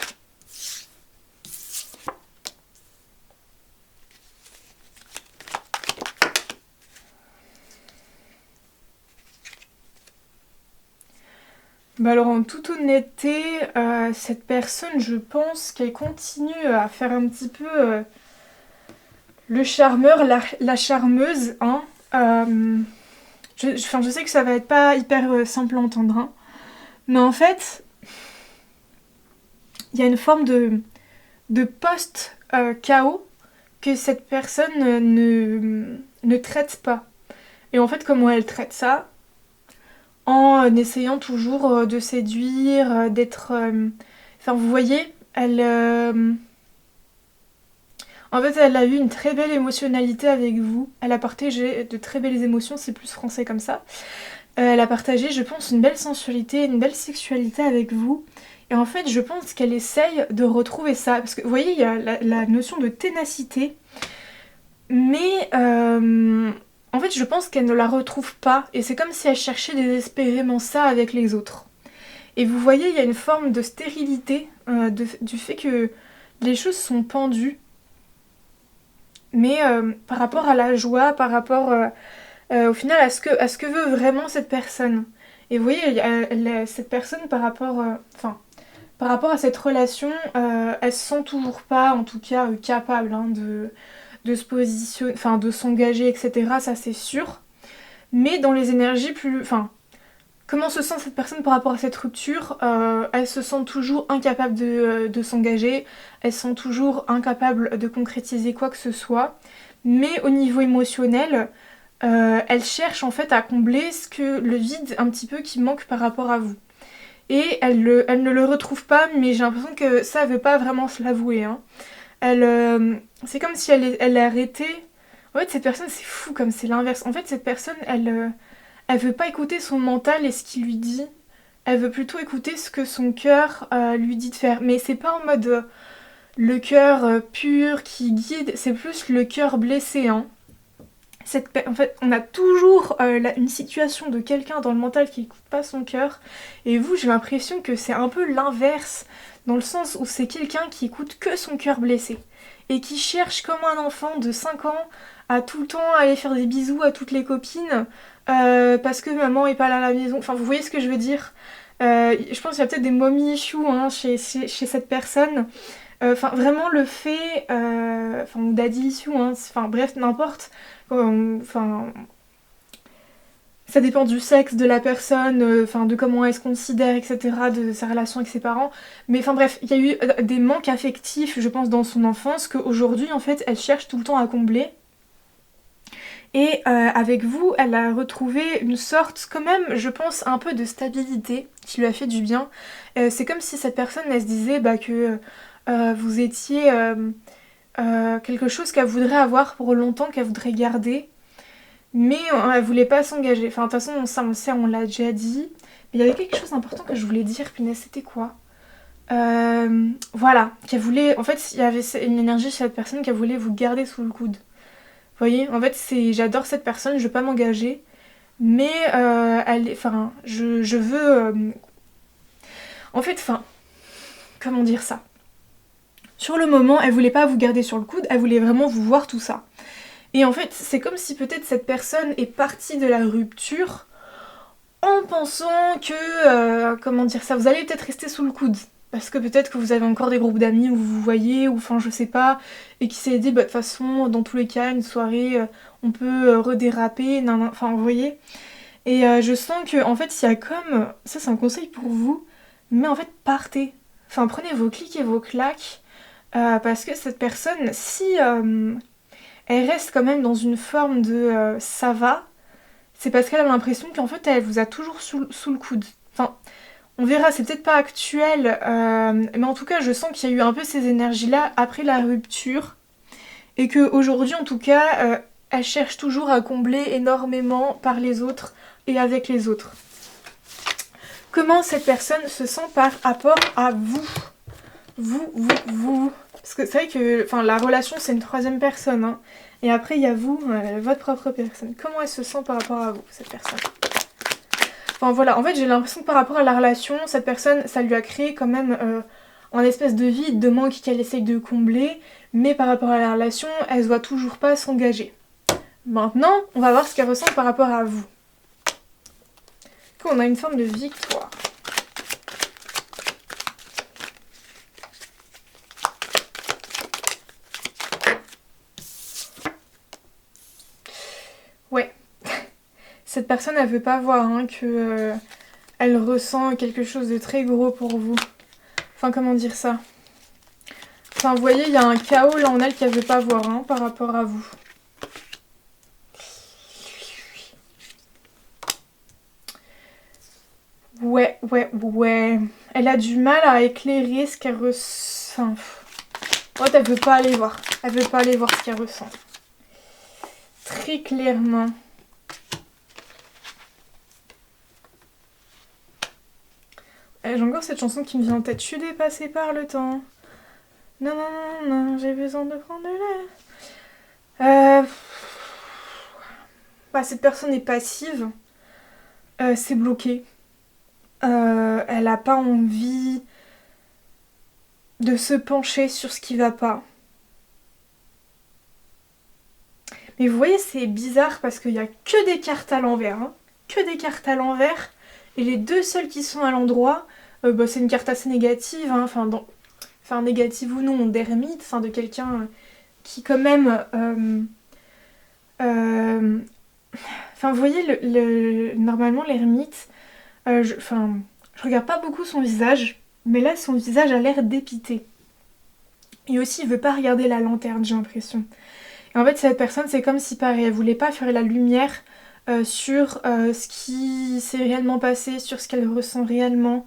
[SPEAKER 1] Bah alors en toute honnêteté, cette personne, je pense qu'elle continue à faire un petit peu le charmeur, la charmeuse, hein. Enfin, je sais que ça va être pas hyper simple à entendre, hein. Mais en fait, il y a une forme de post-chaos que cette personne ne traite pas. Et en fait, comment elle traite ça? En essayant toujours de séduire, d'être... Enfin, vous voyez, elle... En fait, elle a eu une très belle émotionnalité avec vous. Elle a partagé de très belles émotions, c'est plus français comme ça. Elle a partagé, je pense, une belle sensualité, une belle sexualité avec vous. Et en fait, je pense qu'elle essaye de retrouver ça. Parce que, vous voyez, il y a la notion de ténacité. Mais, en fait, je pense qu'elle ne la retrouve pas. Et c'est comme si elle cherchait désespérément ça avec les autres. Et vous voyez, il y a une forme de stérilité du fait que les choses sont pendues. Mais par rapport à la joie, par rapport au final à ce que veut vraiment cette personne. Et vous voyez, cette personne par rapport, par rapport à cette relation, elle se sent toujours pas, en tout cas, capable hein, de se positionner, enfin de s'engager, etc. Ça c'est sûr. Mais dans les énergies plus, comment se sent cette personne par rapport à cette rupture? Elle se sent toujours incapable de s'engager, elle se sent toujours incapable de concrétiser quoi que ce soit, mais au niveau émotionnel, elle cherche en fait à combler le vide un petit peu qui manque par rapport à vous. Et elle ne le retrouve pas, mais j'ai l'impression que ça, elle veut pas vraiment se l'avouer. Hein. C'est comme si elle arrêtait. En fait, cette personne, c'est fou comme c'est l'inverse. En fait, cette personne, elle veut pas écouter son mental et ce qu'il lui dit. Elle veut plutôt écouter ce que son cœur lui dit de faire. Mais c'est pas en mode le cœur pur qui guide, c'est plus le cœur blessé. Hein. En fait, on a toujours une situation de quelqu'un dans le mental qui écoute pas son cœur. Et vous, j'ai l'impression que c'est un peu l'inverse, dans le sens où c'est quelqu'un qui écoute que son cœur blessé. Et qui cherche comme un enfant de 5 ans à tout le temps aller faire des bisous à toutes les copines parce que maman est pas là à la maison. Enfin, vous voyez ce que je veux dire. Je pense qu'il y a peut-être des mommy issues hein, chez cette personne. Enfin, vraiment le fait, ou daddy issue, hein, enfin bref, n'importe. Enfin, ça dépend du sexe de la personne, de comment elle se considère, etc., de sa relation avec ses parents. Mais enfin bref, il y a eu des manques affectifs, je pense, dans son enfance, qu'aujourd'hui, en fait, elle cherche tout le temps à combler. Et avec vous, elle a retrouvé une sorte, quand même, je pense, un peu de stabilité qui lui a fait du bien. C'est comme si cette personne, elle se disait que vous étiez quelque chose qu'elle voudrait avoir pour longtemps, qu'elle voudrait garder. Mais elle voulait pas s'engager. Enfin, de toute façon, ça on le sait, on l'a déjà dit. Mais il y avait quelque chose d'important que je voulais dire, punaise, c'était quoi Voilà, qu'elle voulait... En fait, il y avait une énergie chez cette personne qu'elle voulait vous garder sous le coude. Vous voyez, en fait, j'adore cette personne, je veux pas m'engager. Mais, je veux... En fait, comment dire ça? Sur le moment, elle voulait pas vous garder sur le coude, elle voulait vraiment vous voir tout ça. Et en fait, c'est comme si peut-être cette personne est partie de la rupture en pensant que, comment dire ça, vous allez peut-être rester sous le coude. Parce que peut-être que vous avez encore des groupes d'amis où vous vous voyez, ou enfin je sais pas, et qui s'est dit, de toute façon, dans tous les cas, une soirée, on peut redéraper, enfin vous voyez. Et je sens que, en fait, il y a comme, ça c'est un conseil pour vous, mais en fait, partez. Enfin, prenez vos clics et vos claques, parce que cette personne, si elle reste quand même dans une forme de ça va, c'est parce qu'elle a l'impression qu'en fait elle vous a toujours sous le coude. Enfin, on verra, c'est peut-être pas actuel, mais en tout cas je sens qu'il y a eu un peu ces énergies-là après la rupture, et qu'aujourd'hui en tout cas, elle cherche toujours à combler énormément par les autres et avec les autres. Comment cette personne se sent par rapport à vous? Vous. Parce que c'est vrai que la relation c'est une troisième personne. Hein. Et après il y a vous, votre propre personne. Comment elle se sent par rapport à vous, cette personne? Enfin voilà, en fait j'ai l'impression que par rapport à la relation, cette personne, ça lui a créé quand même un espèce de vide, de manque qu'elle essaye de combler. Mais par rapport à la relation, elle ne doit toujours pas s'engager. Maintenant, on va voir ce qu'elle ressent par rapport à vous. On a une forme de victoire. Ouais. Cette personne, elle veut pas voir que elle ressent quelque chose de très gros pour vous. Enfin, comment dire ça? Enfin, vous voyez, il y a un chaos là en elle qu'elle veut pas voir par rapport à vous. Ouais. Elle a du mal à éclairer ce qu'elle ressent. En fait, elle veut pas aller voir. Elle veut pas aller voir ce qu'elle ressent. Très clairement. J'ai encore cette chanson qui me vient en tête. Je suis dépassée par le temps. Non, non, non, non, j'ai besoin de prendre de l'air. Cette personne est passive. C'est bloqué. Elle a pas envie de se pencher sur ce qui va pas. Mais vous voyez, c'est bizarre parce qu'il y a que des cartes à l'envers. Hein. Que des cartes à l'envers. Et les deux seules qui sont à l'endroit, c'est une carte assez négative. Hein. Enfin, négative ou non, d'ermite, de quelqu'un qui quand même... vous voyez, normalement l'ermite, je regarde pas beaucoup son visage, mais là son visage a l'air dépité. Et aussi il veut pas regarder la lanterne, j'ai l'impression. Et en fait cette personne c'est comme si pareil, elle voulait pas faire la lumière sur ce qui s'est réellement passé, sur ce qu'elle ressent réellement.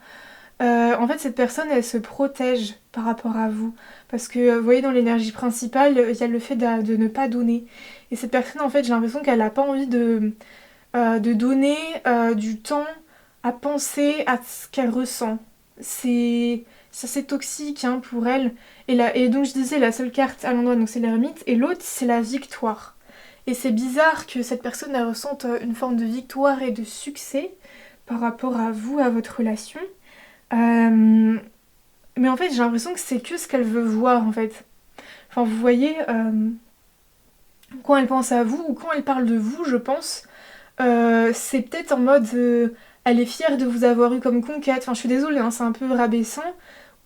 [SPEAKER 1] En fait cette personne elle se protège par rapport à vous. Parce que vous voyez dans l'énergie principale, il y a le fait de ne pas donner. Et cette personne en fait j'ai l'impression qu'elle n'a pas envie de donner du temps à penser à ce qu'elle ressent. C'est toxique hein, pour elle. Et donc je disais la seule carte à l'endroit donc c'est l'ermite et l'autre c'est la victoire. Et c'est bizarre que cette personne elle ressente une forme de victoire et de succès par rapport à vous, à votre relation. Mais en fait j'ai l'impression que c'est que ce qu'elle veut voir en fait. Enfin vous voyez, quand elle pense à vous ou quand elle parle de vous je pense, c'est peut-être en mode elle est fière de vous avoir eu comme conquête. Enfin je suis désolée, hein, c'est un peu rabaissant.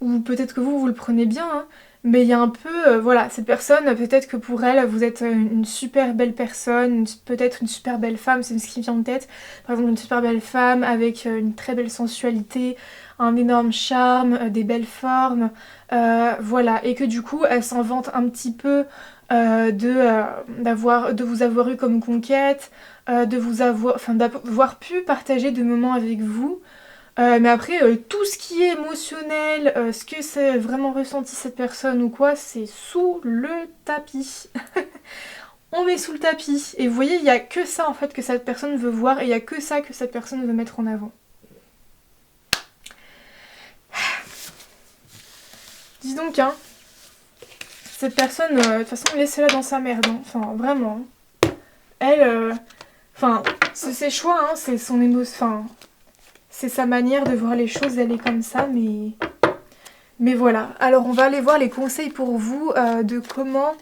[SPEAKER 1] Ou peut-être que vous le prenez bien, hein, mais il y a un peu, voilà, cette personne, peut-être que pour elle, vous êtes une super belle personne, peut-être une super belle femme, c'est ce qui vient en tête. Par exemple, une super belle femme avec une très belle sensualité, un énorme charme, des belles formes, voilà. Et que du coup, elle s'en vante un petit peu de vous avoir eu comme conquête, d'avoir pu partager des moments avec vous. Mais après, tout ce qui est émotionnel, ce que c'est vraiment ressenti cette personne ou quoi, c'est sous le tapis. On met sous le tapis. Et vous voyez, il n'y a que ça en fait que cette personne veut voir et il n'y a que ça que cette personne veut mettre en avant. Dis donc, hein. Cette personne, de toute façon, laissez-la dans sa merde. Hein. Enfin, vraiment. Elle, c'est ses choix, hein, c'est son émotion. C'est sa manière de voir les choses, elle est comme ça, mais voilà. Alors on va aller voir les conseils pour vous de comment...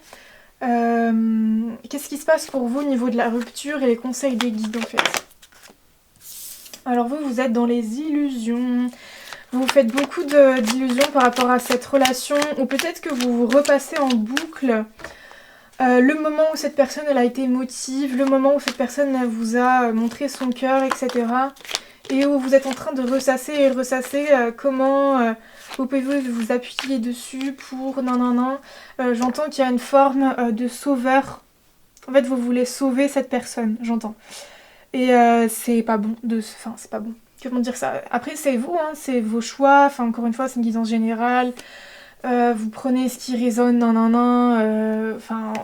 [SPEAKER 1] qu'est-ce qui se passe pour vous au niveau de la rupture et les conseils des guides en fait. Alors vous êtes dans les illusions. Vous faites beaucoup d'illusions par rapport à cette relation ou peut-être que vous repassez en boucle le moment où cette personne elle a été émotive, le moment où cette personne elle vous a montré son cœur, etc. Et où vous êtes en train de ressasser comment vous pouvez vous appuyer dessus pour non. J'entends qu'il y a une forme de sauveur. En fait, vous voulez sauver cette personne, j'entends. Et c'est pas bon c'est pas bon. Comment dire ça? Après, c'est vous, hein, c'est vos choix. Enfin, encore une fois, c'est une guidance générale. Vous prenez ce qui résonne,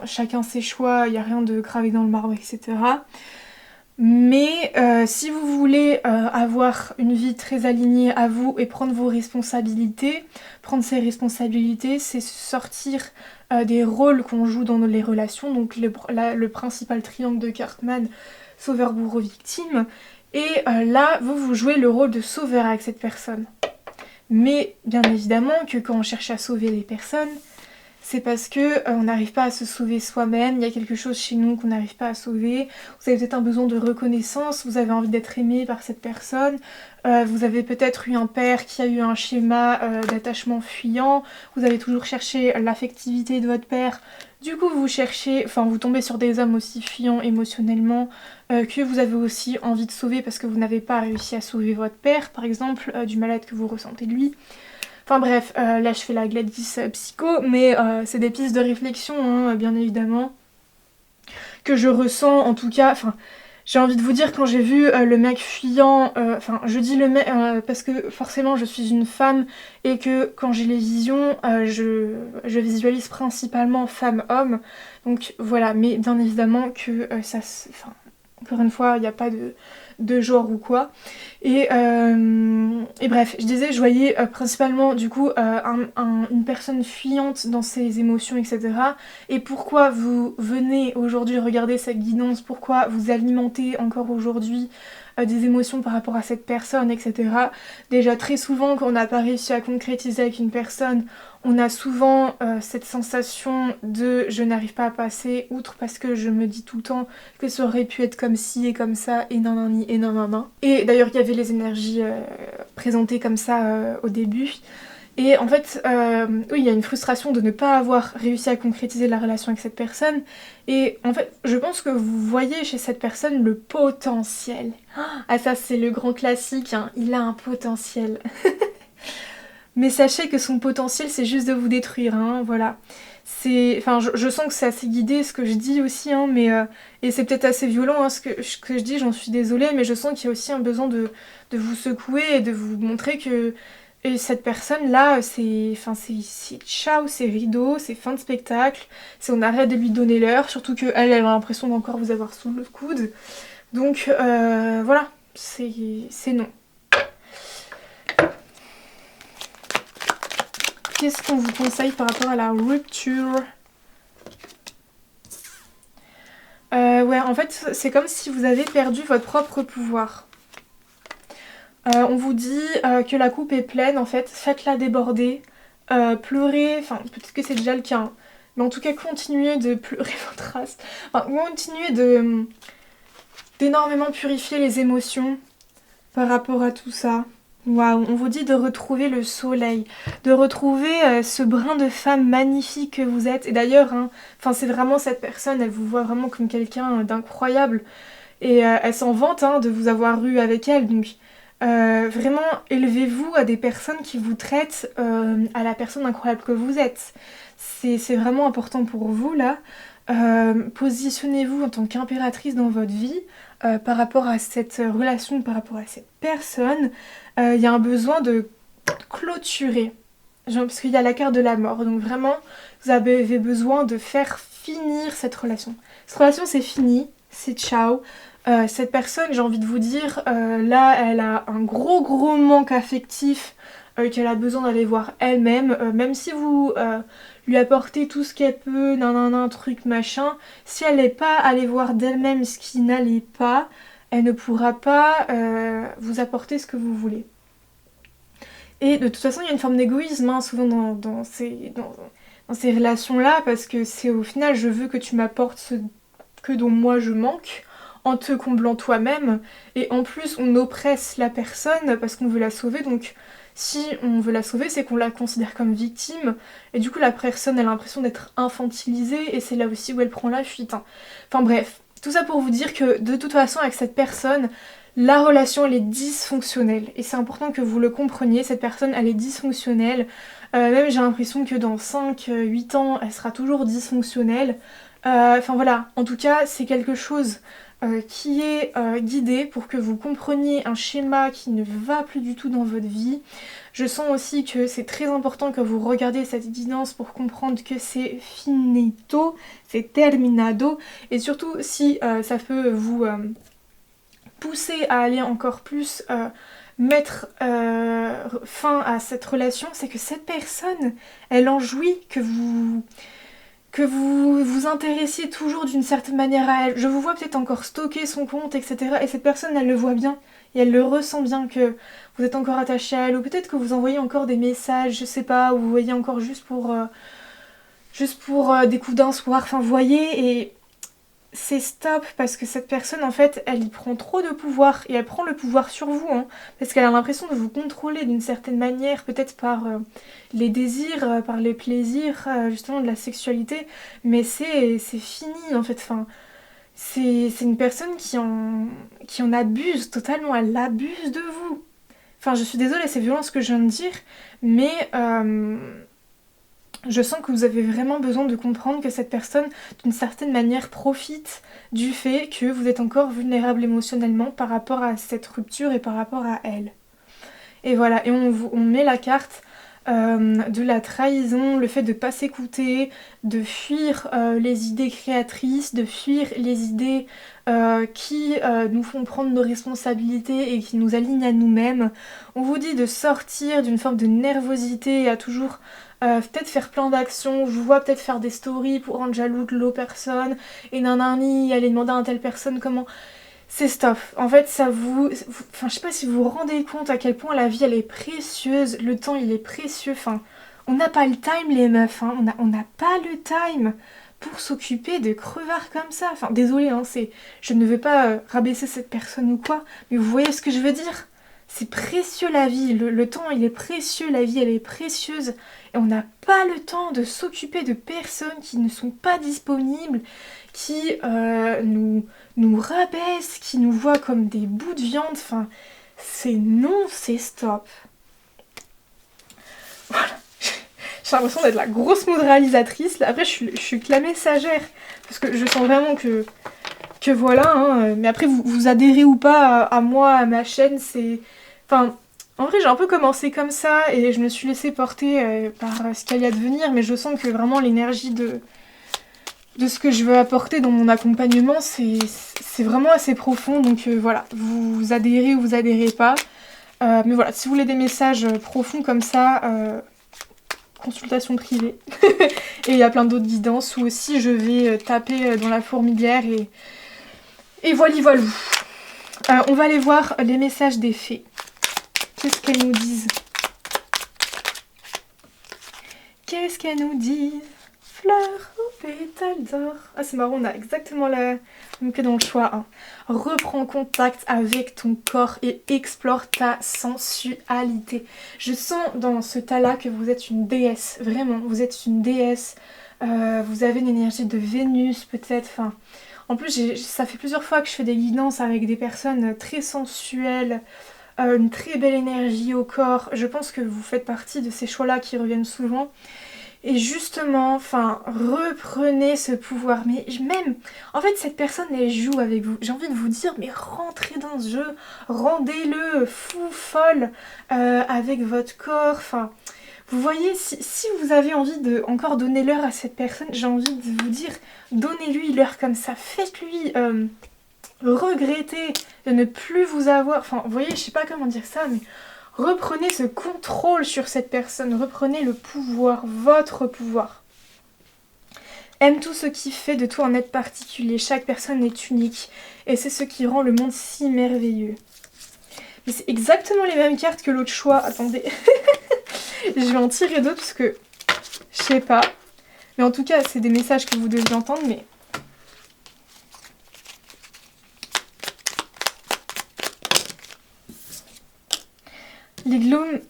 [SPEAKER 1] chacun ses choix, il n'y a rien de gravé dans le marbre, etc. Mais si vous voulez avoir une vie très alignée à vous et prendre vos responsabilités, prendre ses responsabilités, c'est sortir des rôles qu'on joue dans les relations, donc le principal triangle de Cartman, sauveur, bourreau, victime. Et là, vous jouez le rôle de sauveur avec cette personne. Mais bien évidemment que quand on cherche à sauver les personnes, c'est parce que on n'arrive pas à se sauver soi-même, il y a quelque chose chez nous qu'on n'arrive pas à sauver, vous avez peut-être un besoin de reconnaissance, vous avez envie d'être aimé par cette personne, vous avez peut-être eu un père qui a eu un schéma d'attachement fuyant, vous avez toujours cherché l'affectivité de votre père, du coup vous tombez sur des hommes aussi fuyants émotionnellement que vous avez aussi envie de sauver parce que vous n'avez pas réussi à sauver votre père, par exemple, du mal-être que vous ressentez de lui. Enfin bref, là je fais la Gladys psycho, mais c'est des pistes de réflexion, hein, bien évidemment, que je ressens, en tout cas, J'ai envie de vous dire, quand j'ai vu le mec fuyant, enfin je dis le mec parce que forcément je suis une femme et que quand j'ai les visions, je visualise principalement femme-homme. Donc voilà, mais bien évidemment que enfin, encore une fois, il n'y a pas de genre ou quoi. Et bref, je disais, je voyais principalement du coup une personne fuyante dans ses émotions, etc. Et pourquoi vous venez aujourd'hui regarder cette guidance, pourquoi vous alimentez encore aujourd'hui des émotions par rapport à cette personne, etc. Déjà très souvent quand on n'a pas réussi à concrétiser avec une personne, on a souvent cette sensation de je n'arrive pas à passer outre parce que je me dis tout le temps que ça aurait pu être comme ci et comme ça et nan nan ni et nan nan nan. Et d'ailleurs il y avait les énergies présentées comme ça au début. Et en fait, oui, il y a une frustration de ne pas avoir réussi à concrétiser la relation avec cette personne. Et en fait, je pense que vous voyez chez cette personne le potentiel. Ah ça c'est le grand classique, hein. Il a un potentiel. Mais sachez que son potentiel c'est juste de vous détruire, hein, voilà. Enfin, je sens que c'est assez guidé ce que je dis aussi, hein, mais et c'est peut-être assez violent hein, ce que je dis, j'en suis désolée, mais je sens qu'il y a aussi un besoin de vous secouer et de vous montrer que et cette personne-là, enfin, c'est ciao, c'est rideau, c'est fin de spectacle, c'est on arrête de lui donner l'heure, surtout qu'elle elle a l'impression d'encore vous avoir sous le coude. Donc voilà, c'est non. Qu'est-ce qu'on vous conseille par rapport à la rupture? Ouais, en fait, c'est comme si vous avez perdu votre propre pouvoir. On vous dit que la coupe est pleine, en fait, faites-la déborder, pleurez, enfin peut-être que c'est déjà le cas, hein, mais en tout cas continuez de pleurer votre race, enfin continuez d'énormément purifier les émotions par rapport à tout ça. Waouh, on vous dit de retrouver le soleil, de retrouver ce brin de femme magnifique que vous êtes. Et d'ailleurs, hein, enfin c'est vraiment cette personne, elle vous voit vraiment comme quelqu'un d'incroyable. Et elle s'en vante hein, de vous avoir eu avec elle. Donc vraiment, élevez-vous à des personnes qui vous traitent à la personne incroyable que vous êtes. C'est vraiment important pour vous là. Positionnez-vous en tant qu'impératrice dans votre vie par rapport à cette relation, par rapport à cette personne. Il y a un besoin de clôturer. Genre, parce qu'il y a la carte de la mort. Donc vraiment, vous avez besoin de faire finir cette relation. Cette relation, c'est fini. C'est ciao. Cette personne, j'ai envie de vous dire, là, elle a un gros manque affectif qu'elle a besoin d'aller voir elle-même. Même si vous lui apportez tout ce qu'elle peut, nanana, truc, machin, si elle n'est pas allée voir d'elle-même ce qui n'allait pas, elle ne pourra pas vous apporter ce que vous voulez. Et de toute façon, il y a une forme d'égoïsme, hein, souvent dans ces relations-là, parce que c'est au final, je veux que tu m'apportes ce que dont moi je manque, en te comblant toi-même, et en plus on oppresse la personne parce qu'on veut la sauver, donc si on veut la sauver, c'est qu'on la considère comme victime, et du coup la personne a l'impression d'être infantilisée, et c'est là aussi où elle prend la fuite. Hein. Enfin bref, tout ça pour vous dire que de toute façon avec cette personne, la relation elle est dysfonctionnelle, et c'est important que vous le compreniez, cette personne elle est dysfonctionnelle, même j'ai l'impression que dans 5-8 ans elle sera toujours dysfonctionnelle. Enfin voilà, en tout cas c'est quelque chose qui est guidé pour que vous compreniez un schéma qui ne va plus du tout dans votre vie. Je sens aussi que c'est très important que vous regardiez cette guidance pour comprendre que c'est finito, c'est terminado, et surtout si ça peut vous pousser à aller encore plus mettre fin à cette relation, c'est que cette personne, elle en jouit que vous vous intéressiez toujours d'une certaine manière à elle. Je vous vois peut-être encore stocker son compte, etc. Et cette personne, elle le voit bien. Et elle le ressent bien que vous êtes encore attaché à elle. Ou peut-être que vous envoyez encore des messages, je sais pas, ou vous voyez encore juste pour des coups d'un soir. Enfin, vous voyez, et c'est stop parce que cette personne en fait elle y prend trop de pouvoir et elle prend le pouvoir sur vous hein, parce qu'elle a l'impression de vous contrôler d'une certaine manière, peut-être par les désirs, par les plaisirs justement de la sexualité, mais c'est fini en fait, enfin c'est une personne qui en abuse totalement, elle abuse de vous. Enfin je suis désolée, c'est violent ce que je viens de dire, mais Je sens que vous avez vraiment besoin de comprendre que cette personne, d'une certaine manière, profite du fait que vous êtes encore vulnérable émotionnellement par rapport à cette rupture et par rapport à elle. Et voilà, et on met la carte de la trahison, le fait de ne pas s'écouter, de fuir les idées créatrices, de fuir les idées qui nous font prendre nos responsabilités et qui nous alignent à nous-mêmes. On vous dit de sortir d'une forme de nervosité et à toujours peut-être faire plein d'actions. Je vous vois peut-être faire des stories pour rendre jaloux de l'autre personne et nanani, aller demander à une telle personne comment... C'est stop. En fait, ça enfin, je sais pas si vous vous rendez compte à quel point la vie, elle est précieuse, le temps, il est précieux. Enfin, on n'a pas le time, les meufs, hein. On n'a pas le time pour s'occuper de crevards comme ça. Enfin, désolée, hein, je ne veux pas rabaisser cette personne ou quoi, mais vous voyez ce que je veux dire? C'est précieux la vie, le temps il est précieux, la vie elle est précieuse et on n'a pas le temps de s'occuper de personnes qui ne sont pas disponibles, qui nous rabaissent, qui nous voient comme des bouts de viande, enfin c'est non, c'est stop. Voilà, j'ai l'impression d'être la grosse mode réalisatrice, là. Après je suis que la messagère, parce que je sens vraiment que voilà, hein. Mais après vous adhérez ou pas à moi, à ma chaîne, c'est... Enfin, en vrai j'ai un peu commencé comme ça et je me suis laissée porter par ce qu'il y a à devenir, mais je sens que vraiment l'énergie de ce que je veux apporter dans mon accompagnement, c'est vraiment assez profond, donc voilà, vous adhérez ou vous adhérez pas. Mais voilà, si vous voulez des messages profonds comme ça, consultation privée. Et il y a plein d'autres guidances où aussi je vais taper dans la fourmilière et voilà, voilà. On va aller voir les messages des fées. Qu'est-ce qu'elles nous disent? Qu'est-ce qu'elles nous disent? Fleurs aux pétales d'or. Ah c'est marrant, on a exactement la même que dans le choix. Hein. Reprends contact avec ton corps et explore ta sensualité. Je sens dans ce tas-là que vous êtes une déesse. Vraiment, vous êtes une déesse. Vous avez une énergie de Vénus peut-être. Enfin, en plus, ça fait plusieurs fois que je fais des guidances avec des personnes très sensuelles. Une très belle énergie au corps. Je pense que vous faites partie de ces choix-là qui reviennent souvent. Et justement, enfin, reprenez ce pouvoir. Mais même, en fait, cette personne, elle joue avec vous. J'ai envie de vous dire, mais rentrez dans ce jeu. Rendez-le fou, folle avec votre corps. Enfin, vous voyez, si vous avez envie de encore donner l'heure à cette personne, j'ai envie de vous dire, donnez-lui l'heure comme ça. Faites-lui... regretter de ne plus vous avoir... Enfin, vous voyez, je sais pas comment dire ça, mais reprenez ce contrôle sur cette personne. Reprenez le pouvoir, votre pouvoir. Aime tout ce qui fait de toi un être particulier. Chaque personne est unique. Et c'est ce qui rend le monde si merveilleux. Mais c'est exactement les mêmes cartes que l'autre choix. Attendez. Je vais en tirer d'autres parce que... Je sais pas. Mais en tout cas, c'est des messages que vous devez entendre, mais...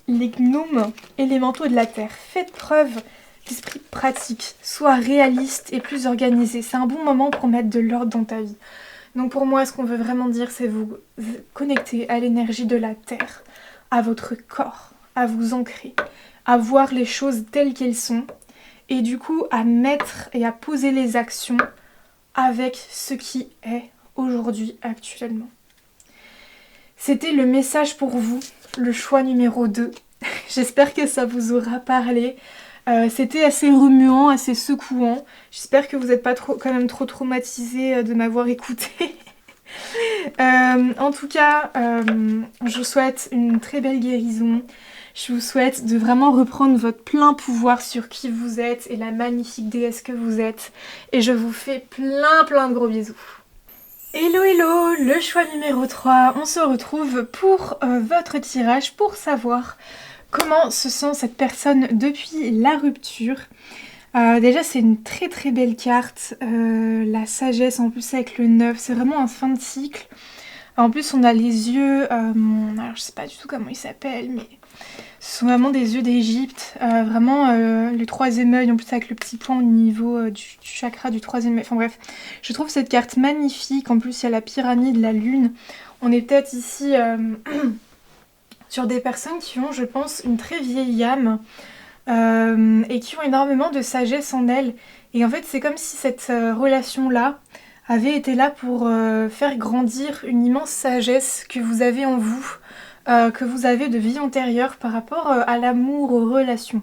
[SPEAKER 1] Les gnomes élémentaux de la Terre, faites preuve d'esprit pratique, sois réaliste et plus organisé. C'est un bon moment pour mettre de l'ordre dans ta vie. Donc pour moi, ce qu'on veut vraiment dire, c'est vous connecter à l'énergie de la Terre, à votre corps, à vous ancrer, à voir les choses telles qu'elles sont et du coup à mettre et à poser les actions avec ce qui est aujourd'hui, actuellement. C'était le message pour vous. Le choix numéro 2. J'espère que ça vous aura parlé. C'était assez remuant, assez secouant. J'espère que vous n'êtes pas quand même trop traumatisés de m'avoir écouté. En tout cas, je vous souhaite une très belle guérison. Je vous souhaite de vraiment reprendre votre plein pouvoir sur qui vous êtes et la magnifique déesse que vous êtes. Et je vous fais plein de gros bisous. Hello hello, le choix numéro 3, on se retrouve pour votre tirage pour savoir comment se sent cette personne depuis la rupture. Déjà c'est une très belle carte, la sagesse en plus avec le 9, c'est vraiment un fin de cycle. En plus on a les yeux, alors je sais pas du tout comment ils s'appellent, mais ce sont vraiment des yeux d'Égypte, vraiment le troisième œil en plus avec le petit point au niveau du chakra du troisième œil. Enfin bref, je trouve cette carte magnifique. En plus il y a la pyramide, la lune. On est peut-être ici sur des personnes qui ont, je pense, une très vieille âme. et qui ont énormément de sagesse en elles. Et en fait, c'est comme si cette relation-là avait été là pour faire grandir une immense sagesse que vous avez en vous, que vous avez de vie antérieure par rapport à l'amour, aux relations.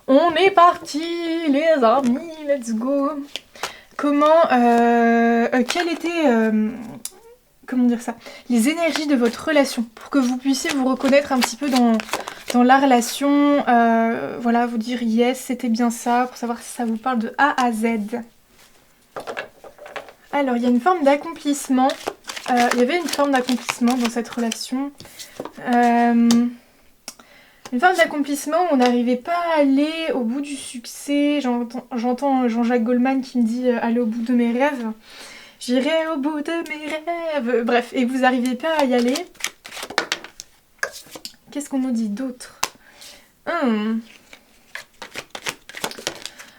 [SPEAKER 1] On est parti, les amis, let's go. Comment, quelle était, comment dire ça, les énergies de votre relation pour que vous puissiez vous reconnaître un petit peu dans la relation, voilà, vous dire yes, c'était bien ça, pour savoir si ça vous parle de A à Z. Alors, il y a une forme d'accomplissement, il y avait une forme d'accomplissement dans cette relation. Une forme d'accomplissement où on n'arrivait pas à aller au bout du succès. J'entends Jean-Jacques Goldman qui me dit aller au bout de mes rêves. J'irai au bout de mes rêves. Bref, et vous n'arrivez pas à y aller. Qu'est-ce qu'on nous dit d'autre?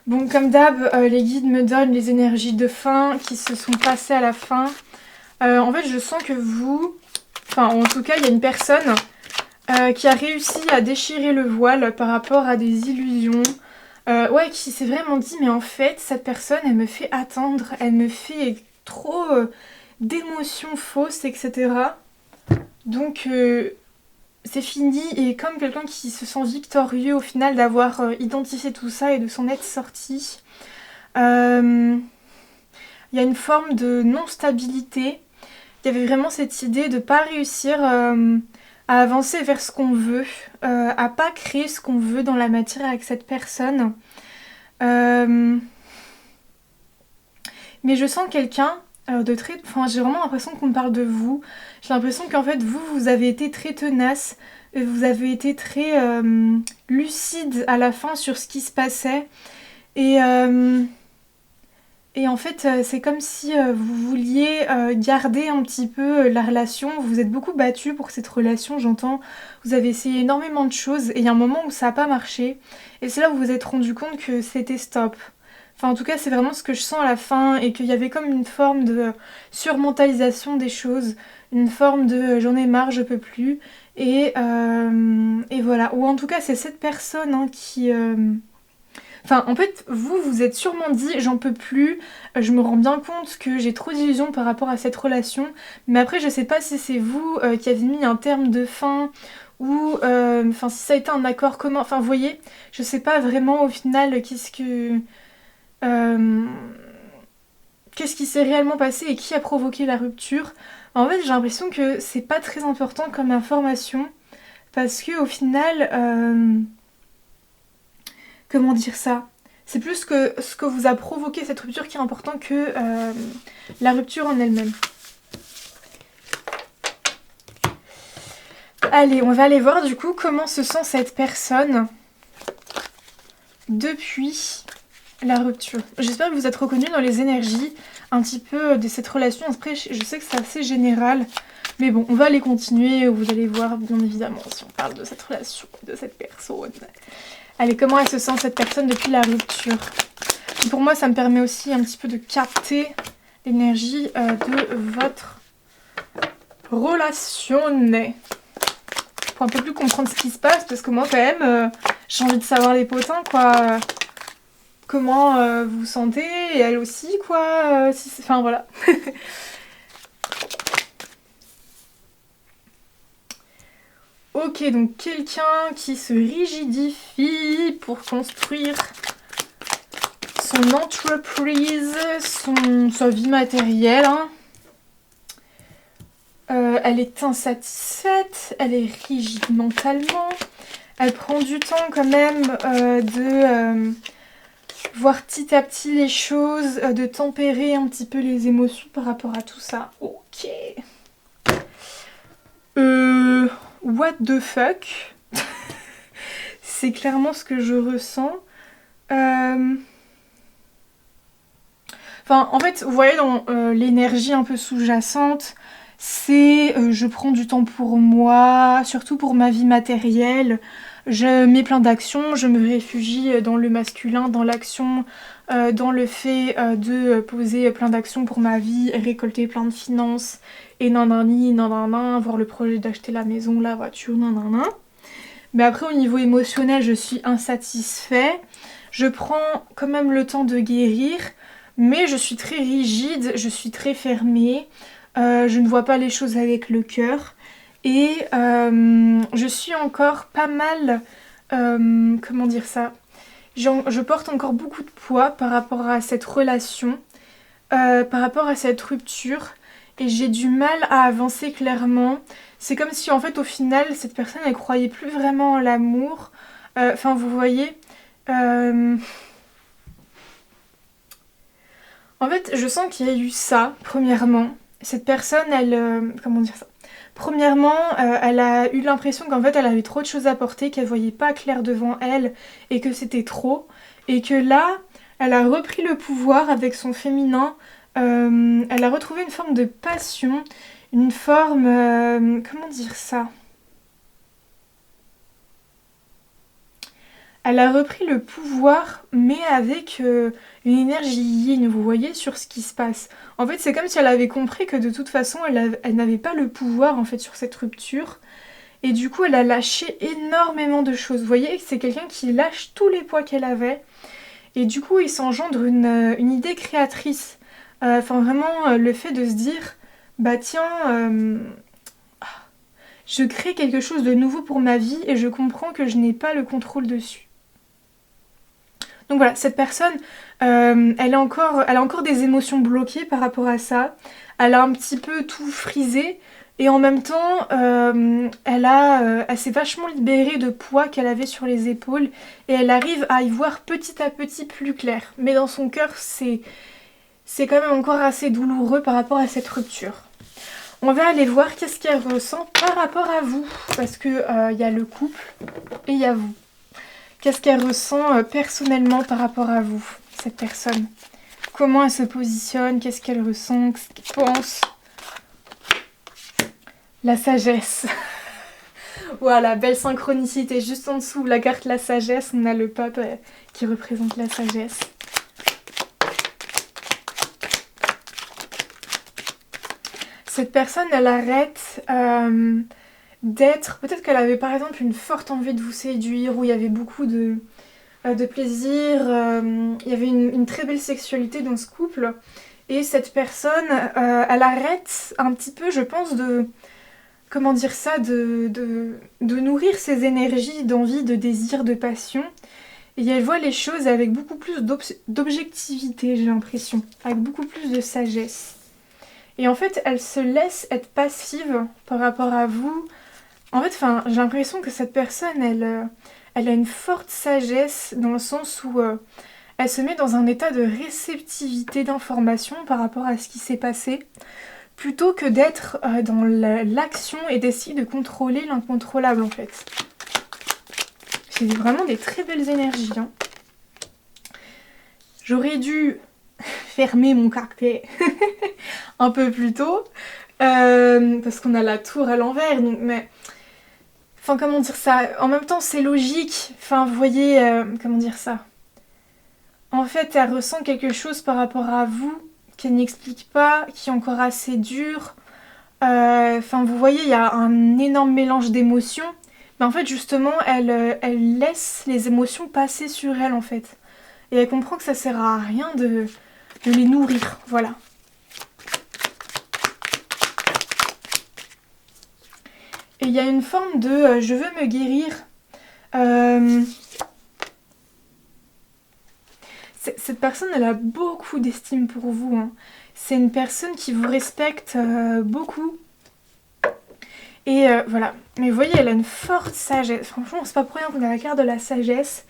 [SPEAKER 1] Bon, comme d'hab, les guides me donnent les énergies de fin qui se sont passées à la fin. En fait, je sens que vous... Enfin, en tout cas, il y a une personne... qui a réussi à déchirer le voile par rapport à des illusions. Ouais, qui s'est vraiment dit, mais en fait, cette personne, elle me fait attendre, elle me fait trop d'émotions fausses, etc. Donc, c'est fini, et comme quelqu'un qui se sent victorieux au final d'avoir identifié tout ça et de s'en être sorti, il y a une forme de non-stabilité. Il y avait vraiment cette idée de ne pas réussir... à avancer vers ce qu'on veut, à pas créer ce qu'on veut dans la matière avec cette personne. Mais je sens quelqu'un de très... Enfin, j'ai vraiment l'impression qu'on me parle de vous. J'ai l'impression qu'en fait, vous avez été très tenace, vous avez été très lucide à la fin sur ce qui se passait. Et en fait, c'est comme si vous vouliez garder un petit peu la relation. Vous vous êtes beaucoup battu pour cette relation, j'entends. Vous avez essayé énormément de choses et il y a un moment où ça n'a pas marché. Et c'est là où vous vous êtes rendu compte que c'était stop. Enfin, en tout cas, c'est vraiment ce que je sens à la fin et qu'il y avait comme une forme de surmentalisation des choses. Une forme de j'en ai marre, je peux plus. Et voilà. Ou en tout cas, c'est cette personne hein, qui... Enfin, en fait, vous êtes sûrement dit, j'en peux plus, je me rends bien compte que j'ai trop d'illusions par rapport à cette relation, mais après, je sais pas si c'est vous qui avez mis un terme de fin, ou enfin, si ça a été un accord commun, enfin, vous voyez, je sais pas vraiment au final qu'est-ce qui s'est réellement passé et qui a provoqué la rupture. En fait, j'ai l'impression que c'est pas très important comme information, parce que au final... comment dire ça? C'est plus que ce que vous a provoqué cette rupture qui est important que la rupture en elle-même. Allez, on va aller voir du coup comment se sent cette personne depuis la rupture. J'espère que vous êtes reconnus dans les énergies un petit peu de cette relation. Après, je sais que c'est assez général, mais bon, on va aller continuer. Vous allez voir, bien évidemment, si on parle de cette relation, de cette personne. Allez, comment elle se sent cette personne depuis la rupture? Pour moi, ça me permet aussi un petit peu de capter l'énergie de votre relation. Pour un peu plus comprendre ce qui se passe, parce que moi, quand même, j'ai envie de savoir les potins, quoi. Comment vous vous sentez, et elle aussi, quoi. Enfin, voilà. Ok, donc quelqu'un qui se rigidifie pour construire son entreprise, sa vie matérielle. Hein. Elle est insatisfaite, elle est rigide mentalement. Elle prend du temps quand même de voir petit à petit les choses, de tempérer un petit peu les émotions par rapport à tout ça. Ok. What the fuck? C'est clairement ce que je ressens. Enfin, en fait, vous voyez dans l'énergie un peu sous-jacente, c'est je prends du temps pour moi, surtout pour ma vie matérielle. Je mets plein d'actions, je me réfugie dans le masculin, dans l'action, dans le fait de poser plein d'actions pour ma vie, récolter plein de finances, et nanani, nanana, avoir le projet d'acheter la maison, la voiture, nanana. Mais après au niveau émotionnel, je suis insatisfait. Je prends quand même le temps de guérir, mais je suis très rigide, je suis très fermée. Je ne vois pas les choses avec le cœur. Et je suis encore pas mal... comment dire ça? Je porte encore beaucoup de poids par rapport à cette relation, par rapport à cette rupture. Et j'ai du mal à avancer clairement. C'est comme si en fait au final cette personne elle croyait plus vraiment en l'amour. Enfin vous voyez. En fait je sens qu'il y a eu ça premièrement. Cette personne elle... comment dire ça? Premièrement, elle a eu l'impression qu'en fait elle avait trop de choses à porter, qu'elle voyait pas clair devant elle et que c'était trop. Et que là, elle a repris le pouvoir avec son féminin. Elle a retrouvé une forme de passion, une forme... comment dire ça? Elle a repris le pouvoir, mais avec une énergie yin, vous voyez, sur ce qui se passe. En fait, c'est comme si elle avait compris que de toute façon, elle n'avait pas le pouvoir, en fait, sur cette rupture. Et du coup, elle a lâché énormément de choses. Vous voyez, c'est quelqu'un qui lâche tous les poids qu'elle avait. Et du coup, il s'engendre une idée créatrice. Enfin, vraiment, le fait de se dire, bah tiens, je crée quelque chose de nouveau pour ma vie et je comprends que je n'ai pas le contrôle dessus. Donc voilà, cette personne, elle a encore des émotions bloquées par rapport à ça. Elle a un petit peu tout frisé et en même temps, elle s'est vachement libérée de poids qu'elle avait sur les épaules et elle arrive à y voir petit à petit plus clair. Mais dans son cœur, c'est quand même encore assez douloureux par rapport à cette rupture. On va aller voir qu'est-ce qu'elle ressent par rapport à vous, parce que y a le couple et il y a vous. Qu'est-ce qu'elle ressent personnellement par rapport à vous, cette personne? Comment elle se positionne? Qu'est-ce qu'elle ressent? Qu'est-ce qu'elle pense? La sagesse. Voilà, belle synchronicité. Juste en dessous, la carte la sagesse, on a le pape qui représente la sagesse. Cette personne, elle arrête d'être... Peut-être qu'elle avait par exemple une forte envie de vous séduire, où il y avait beaucoup de plaisir, il y avait une très belle sexualité dans ce couple. Et cette personne, elle arrête un petit peu, je pense, de... Comment dire ça? De nourrir ses énergies d'envie, de désir, de passion. Et elle voit les choses avec beaucoup plus d'objectivité, j'ai l'impression. Avec beaucoup plus de sagesse. Et en fait, elle se laisse être passive par rapport à vous. En fait, j'ai l'impression que cette personne, elle a une forte sagesse dans le sens où elle se met dans un état de réceptivité d'information par rapport à ce qui s'est passé, plutôt que d'être dans l'action et d'essayer de contrôler l'incontrôlable en fait. J'ai vraiment des très belles énergies. Hein. J'aurais dû fermer mon carnet un peu plus tôt, parce qu'on a la tour à l'envers, donc mais... Enfin, comment dire ça? En même temps, c'est logique. Enfin, vous voyez, comment dire ça? En fait, elle ressent quelque chose par rapport à vous qu'elle n'explique pas, qui est encore assez dur. Enfin, vous voyez, il y a un énorme mélange d'émotions. Mais en fait, justement, elle laisse les émotions passer sur elle, en fait. Et elle comprend que ça sert à rien de les nourrir. Voilà. Et il y a une forme de je veux me guérir. Cette personne, elle a beaucoup d'estime pour vous. Hein. C'est une personne qui vous respecte beaucoup. Et voilà. Mais vous voyez, elle a une forte sagesse. Franchement, c'est pas pour rien qu'on a la carte de la sagesse.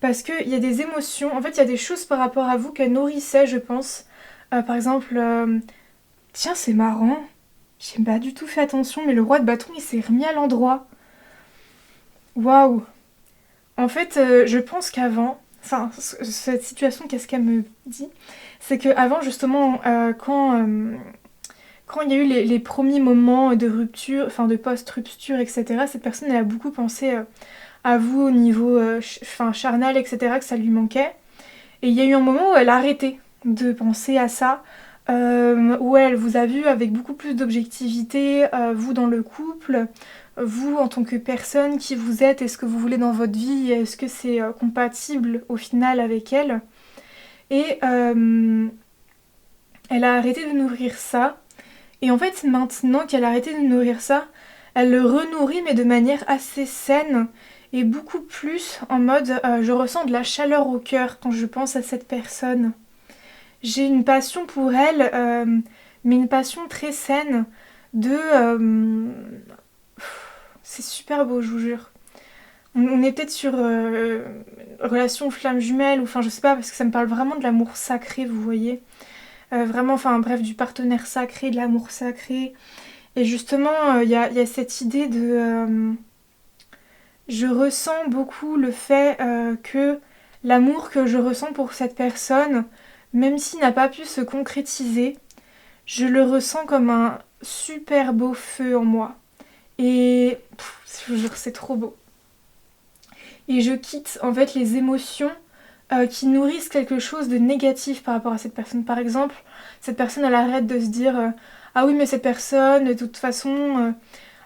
[SPEAKER 1] Parce qu'il y a des émotions. En fait, il y a des choses par rapport à vous qu'elle nourrissait, je pense. Par exemple, tiens, c'est marrant. J'ai pas du tout fait attention, mais le roi de bâton, il s'est remis à l'endroit. Waouh! En fait, je pense qu'avant... Enfin, cette situation, qu'est-ce qu'elle me dit? C'est qu'avant, justement, quand il y a eu les premiers moments de rupture, enfin de post-rupture, etc., cette personne, elle a beaucoup pensé à vous au niveau charnel, etc., que ça lui manquait. Et il y a eu un moment où elle a arrêté de penser à ça, où elle vous a vu avec beaucoup plus d'objectivité, vous dans le couple, vous en tant que personne, qui vous êtes, et ce que vous voulez dans votre vie, est-ce que c'est compatible au final avec elle. Et elle a arrêté de nourrir ça. Et en fait, maintenant qu'elle a arrêté de nourrir ça, elle le renourrit, mais de manière assez saine et beaucoup plus en mode je ressens de la chaleur au cœur quand je pense à cette personne. J'ai une passion pour elle, mais une passion très saine de... c'est super beau, je vous jure. On est peut-être sur relation flamme jumelle, ou enfin je sais pas, parce que ça me parle vraiment de l'amour sacré, vous voyez. Vraiment, enfin bref, du partenaire sacré, de l'amour sacré. Et justement, il y a cette idée de... je ressens beaucoup le fait que l'amour que je ressens pour cette personne, même s'il n'a pas pu se concrétiser, je le ressens comme un super beau feu en moi. Et je vous jure, c'est trop beau. Et je quitte en fait les émotions qui nourrissent quelque chose de négatif par rapport à cette personne. Par exemple, cette personne, elle arrête de se dire ah oui, mais cette personne, de toute façon,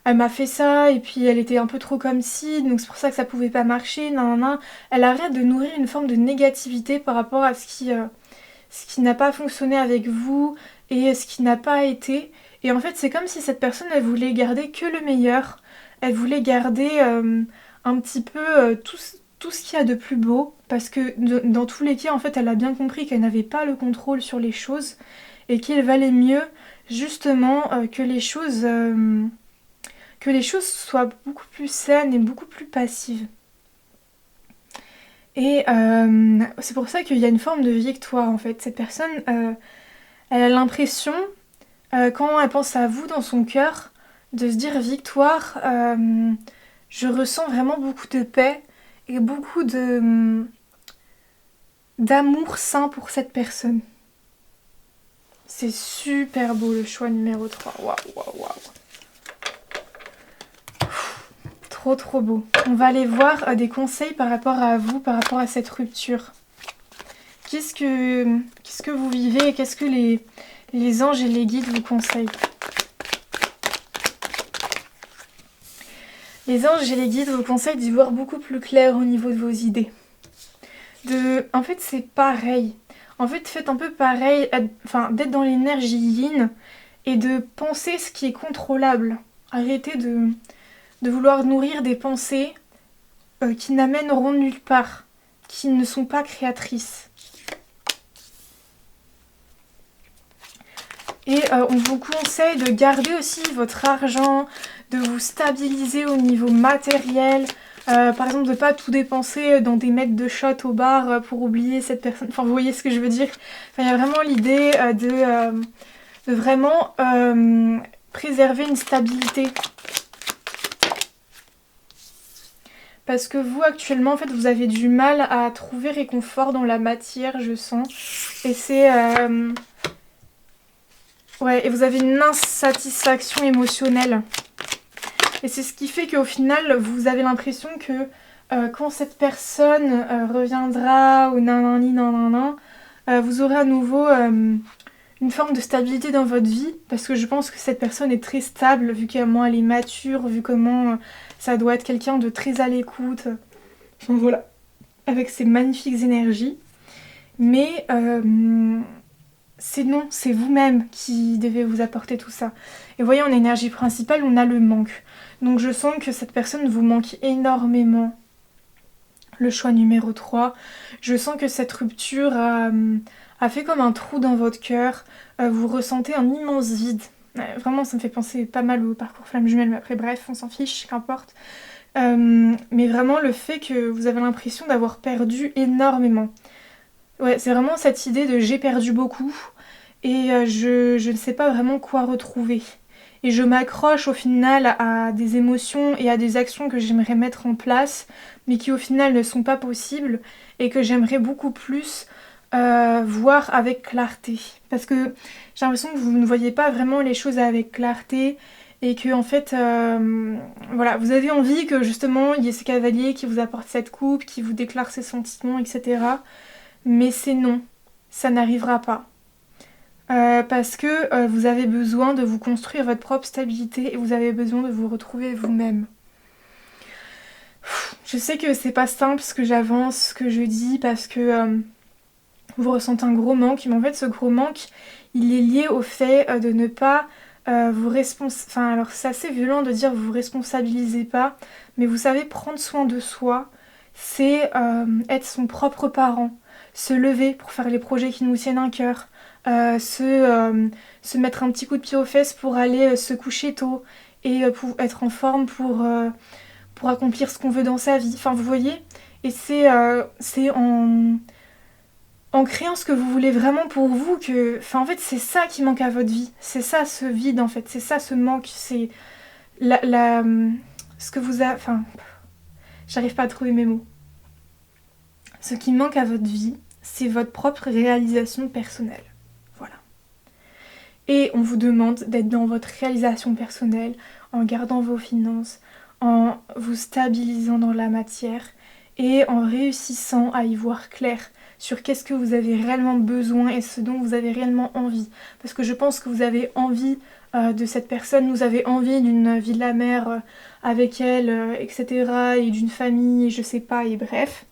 [SPEAKER 1] elle m'a fait ça, et puis elle était un peu trop comme ci, donc c'est pour ça que ça pouvait pas marcher, nan, nan, nan. Elle arrête de nourrir une forme de négativité par rapport à ce qui n'a pas fonctionné avec vous, et ce qui n'a pas été. Et en fait, c'est comme si cette personne, elle voulait garder que le meilleur. Elle voulait garder un petit peu tout ce qu'il y a de plus beau, parce que dans tous les cas, en fait, elle a bien compris qu'elle n'avait pas le contrôle sur les choses, et qu'il valait mieux, justement, que les choses soient beaucoup plus saines et beaucoup plus passives. Et c'est pour ça qu'il y a une forme de victoire, en fait. Cette personne, elle a l'impression, quand elle pense à vous dans son cœur, de se dire victoire, je ressens vraiment beaucoup de paix et beaucoup d'amour sain pour cette personne. C'est super beau le choix numéro 3. Waouh, waouh, waouh. Trop trop beau. On va aller voir des conseils par rapport à vous, par rapport à cette rupture. Qu'est-ce que vous vivez et qu'est-ce que les anges et les guides vous conseillent? Les anges et les guides vous conseillent d'y voir beaucoup plus clair au niveau de vos idées. En fait, c'est pareil. En fait, faites un peu pareil, d'être dans l'énergie yin et de penser ce qui est contrôlable. Arrêtez de vouloir nourrir des pensées qui n'amèneront nulle part, qui ne sont pas créatrices. Et on vous conseille de garder aussi votre argent, de vous stabiliser au niveau matériel. Par exemple, de ne pas tout dépenser dans des mètres de shot au bar pour oublier cette personne. Enfin, vous voyez ce que je veux dire. Enfin, il y a vraiment l'idée de vraiment préserver une stabilité. Parce que vous, actuellement, en fait, vous avez du mal à trouver réconfort dans la matière, je sens. Et c'est... ouais, et vous avez une insatisfaction émotionnelle. Et c'est ce qui fait qu'au final, vous avez l'impression que quand cette personne reviendra, ou nanani, nanana, vous aurez à nouveau une forme de stabilité dans votre vie. Parce que je pense que cette personne est très stable, vu comment elle est mature, vu comment ça doit être quelqu'un de très à l'écoute. Enfin voilà, avec ses magnifiques énergies. Mais c'est vous-même qui devez vous apporter tout ça. Et vous voyez, en énergie principale, on a le manque. Donc je sens que cette personne vous manque énormément. Le choix numéro 3. Je sens que cette rupture a fait comme un trou dans votre cœur. Vous ressentez un immense vide. Vraiment, ça me fait penser pas mal au parcours flamme jumelle, mais après bref, on s'en fiche, qu'importe. Mais vraiment le fait que vous avez l'impression d'avoir perdu énormément. Ouais, c'est vraiment cette idée de j'ai perdu beaucoup et je ne sais pas vraiment quoi retrouver. Et je m'accroche au final à des émotions et à des actions que j'aimerais mettre en place, mais qui au final ne sont pas possibles et que j'aimerais beaucoup plus voir avec clarté. Parce que j'ai l'impression que vous ne voyez pas vraiment les choses avec clarté et que en fait, voilà, vous avez envie que justement il y ait ce cavalier qui vous apporte cette coupe, qui vous déclare ses sentiments, etc. Mais c'est non, ça n'arrivera pas. Parce que vous avez besoin de vous construire votre propre stabilité et vous avez besoin de vous retrouver vous-même. Je sais que c'est pas simple ce que j'avance, ce que je dis, parce que vous ressentez un gros manque, mais en fait ce gros manque, il est lié au fait de ne pas vous responsabiliser. Enfin, alors c'est assez violent de dire vous vous responsabilisez pas, mais vous savez, prendre soin de soi, c'est être son propre parent, se lever pour faire les projets qui nous tiennent à cœur, se mettre un petit coup de pied aux fesses pour aller se coucher tôt et pour être en forme pour accomplir ce qu'on veut dans sa vie. Enfin, vous voyez. Et c'est en créant ce que vous voulez vraiment pour vous que... Enfin, en fait, c'est ça qui manque à votre vie. C'est ça, ce vide, en fait. C'est ça, ce manque. C'est ce que vous avez... Enfin, j'arrive pas à trouver mes mots. Ce qui manque à votre vie, c'est votre propre réalisation personnelle. Voilà. Et on vous demande d'être dans votre réalisation personnelle en gardant vos finances, en vous stabilisant dans la matière et en réussissant à y voir clair sur qu'est-ce que vous avez réellement besoin et ce dont vous avez réellement envie. Parce que je pense que vous avez envie de cette personne, vous avez envie d'une vie de la mer avec elle, etc. et d'une famille, je sais pas, et bref.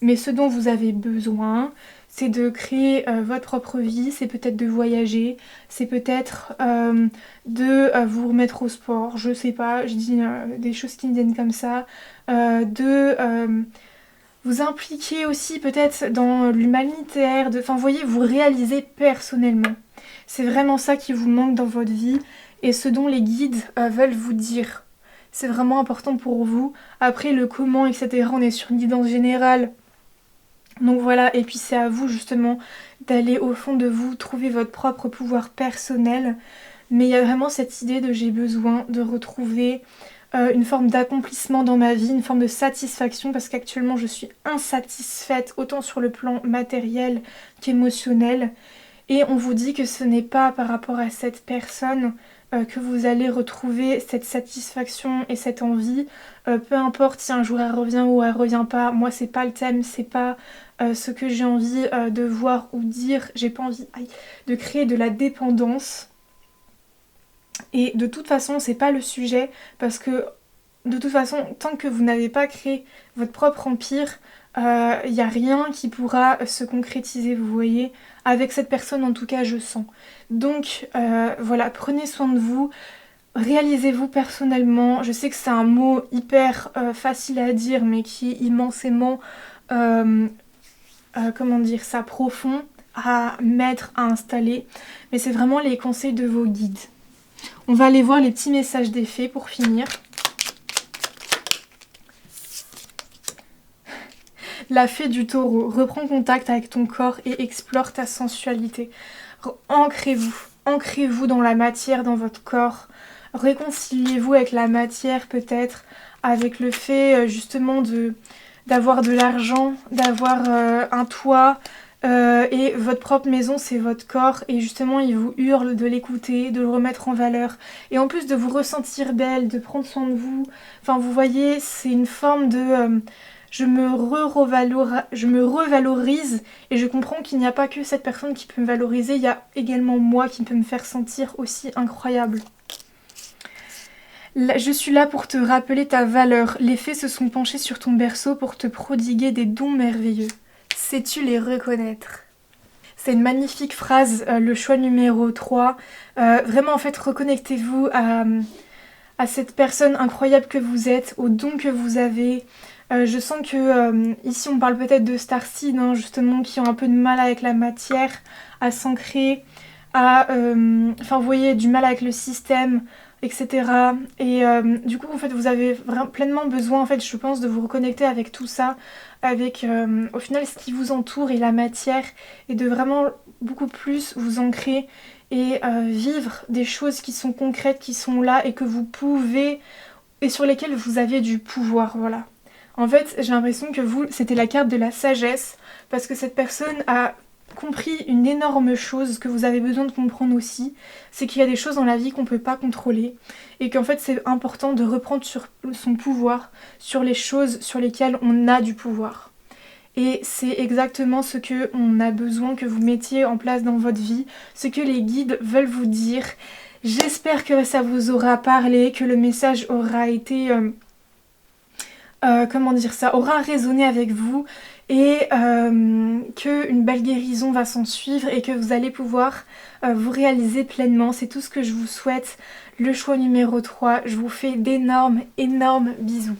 [SPEAKER 1] Mais ce dont vous avez besoin, c'est de créer votre propre vie, c'est peut-être de voyager, c'est peut-être de vous remettre au sport, je sais pas, je dis des choses qui me viennent comme ça, de vous impliquer aussi peut-être dans l'humanitaire, enfin vous voyez, vous réaliser personnellement. C'est vraiment ça qui vous manque dans votre vie et ce dont les guides veulent vous dire. C'est vraiment important pour vous. Après le comment, etc., on est sur une guidance générale. Donc voilà, et puis c'est à vous justement d'aller au fond de vous, trouver votre propre pouvoir personnel. Mais il y a vraiment cette idée de j'ai besoin de retrouver une forme d'accomplissement dans ma vie, une forme de satisfaction, parce qu'actuellement je suis insatisfaite autant sur le plan matériel qu'émotionnel. Et on vous dit que ce n'est pas par rapport à cette personne que vous allez retrouver cette satisfaction et cette envie. Peu importe si un jour elle revient ou elle revient pas, moi c'est pas le thème, c'est pas ce que j'ai envie de voir ou dire. J'ai pas envie de créer de la dépendance. Et de toute façon, c'est pas le sujet parce que de toute façon, tant que vous n'avez pas créé votre propre empire, il n'y a rien qui pourra se concrétiser, vous voyez. Avec cette personne, en tout cas, je sens. Donc, voilà, prenez soin de vous, réalisez-vous personnellement. Je sais que c'est un mot hyper facile à dire, mais qui est immensément, comment dire ça, profond à mettre, à installer. Mais c'est vraiment les conseils de vos guides. On va aller voir les petits messages des fées pour finir. La fée du taureau, reprends contact avec ton corps et explore ta sensualité. Ancrez-vous dans la matière, dans votre corps. Réconciliez-vous avec la matière peut-être, avec le fait justement d'avoir de l'argent, d'avoir un toit, et votre propre maison c'est votre corps et justement il vous hurle de l'écouter, de le remettre en valeur et en plus de vous ressentir belle, de prendre soin de vous. Enfin vous voyez, c'est une forme de je me revalorise et je comprends qu'il n'y a pas que cette personne qui peut me valoriser, il y a également moi qui peut me faire sentir aussi incroyable. Je suis là pour te rappeler ta valeur. Les fées se sont penchés sur ton berceau pour te prodiguer des dons merveilleux. Sais-tu les reconnaître? C'est une magnifique phrase, le choix numéro 3. Vraiment, en fait, reconnectez-vous à cette personne incroyable que vous êtes, aux dons que vous avez. Je sens que ici, on parle peut-être de Starseed, hein, justement, qui ont un peu de mal avec la matière, à s'ancrer, enfin, vous voyez, du mal avec le système, etc. Et du coup, en fait, vous avez pleinement besoin, en fait, je pense, de vous reconnecter avec tout ça, avec au final ce qui vous entoure et la matière, et de vraiment beaucoup plus vous ancrer et vivre des choses qui sont concrètes, qui sont là et que vous pouvez, et sur lesquelles vous avez du pouvoir, voilà. En fait, j'ai l'impression que vous, c'était la carte de la sagesse, parce que cette personne a compris une énorme chose que vous avez besoin de comprendre aussi, c'est qu'il y a des choses dans la vie qu'on ne peut pas contrôler et qu'en fait c'est important de reprendre sur son pouvoir, sur les choses sur lesquelles on a du pouvoir. Et c'est exactement ce qu'on a besoin que vous mettiez en place dans votre vie, ce que les guides veulent vous dire. J'espère que ça vous aura parlé, que le message aura été... comment dire ça, aura résonné avec vous et qu'une belle guérison va s'en suivre et que vous allez pouvoir vous réaliser pleinement. C'est tout ce que je vous souhaite. Le choix numéro 3, je vous fais d'énormes, énormes bisous.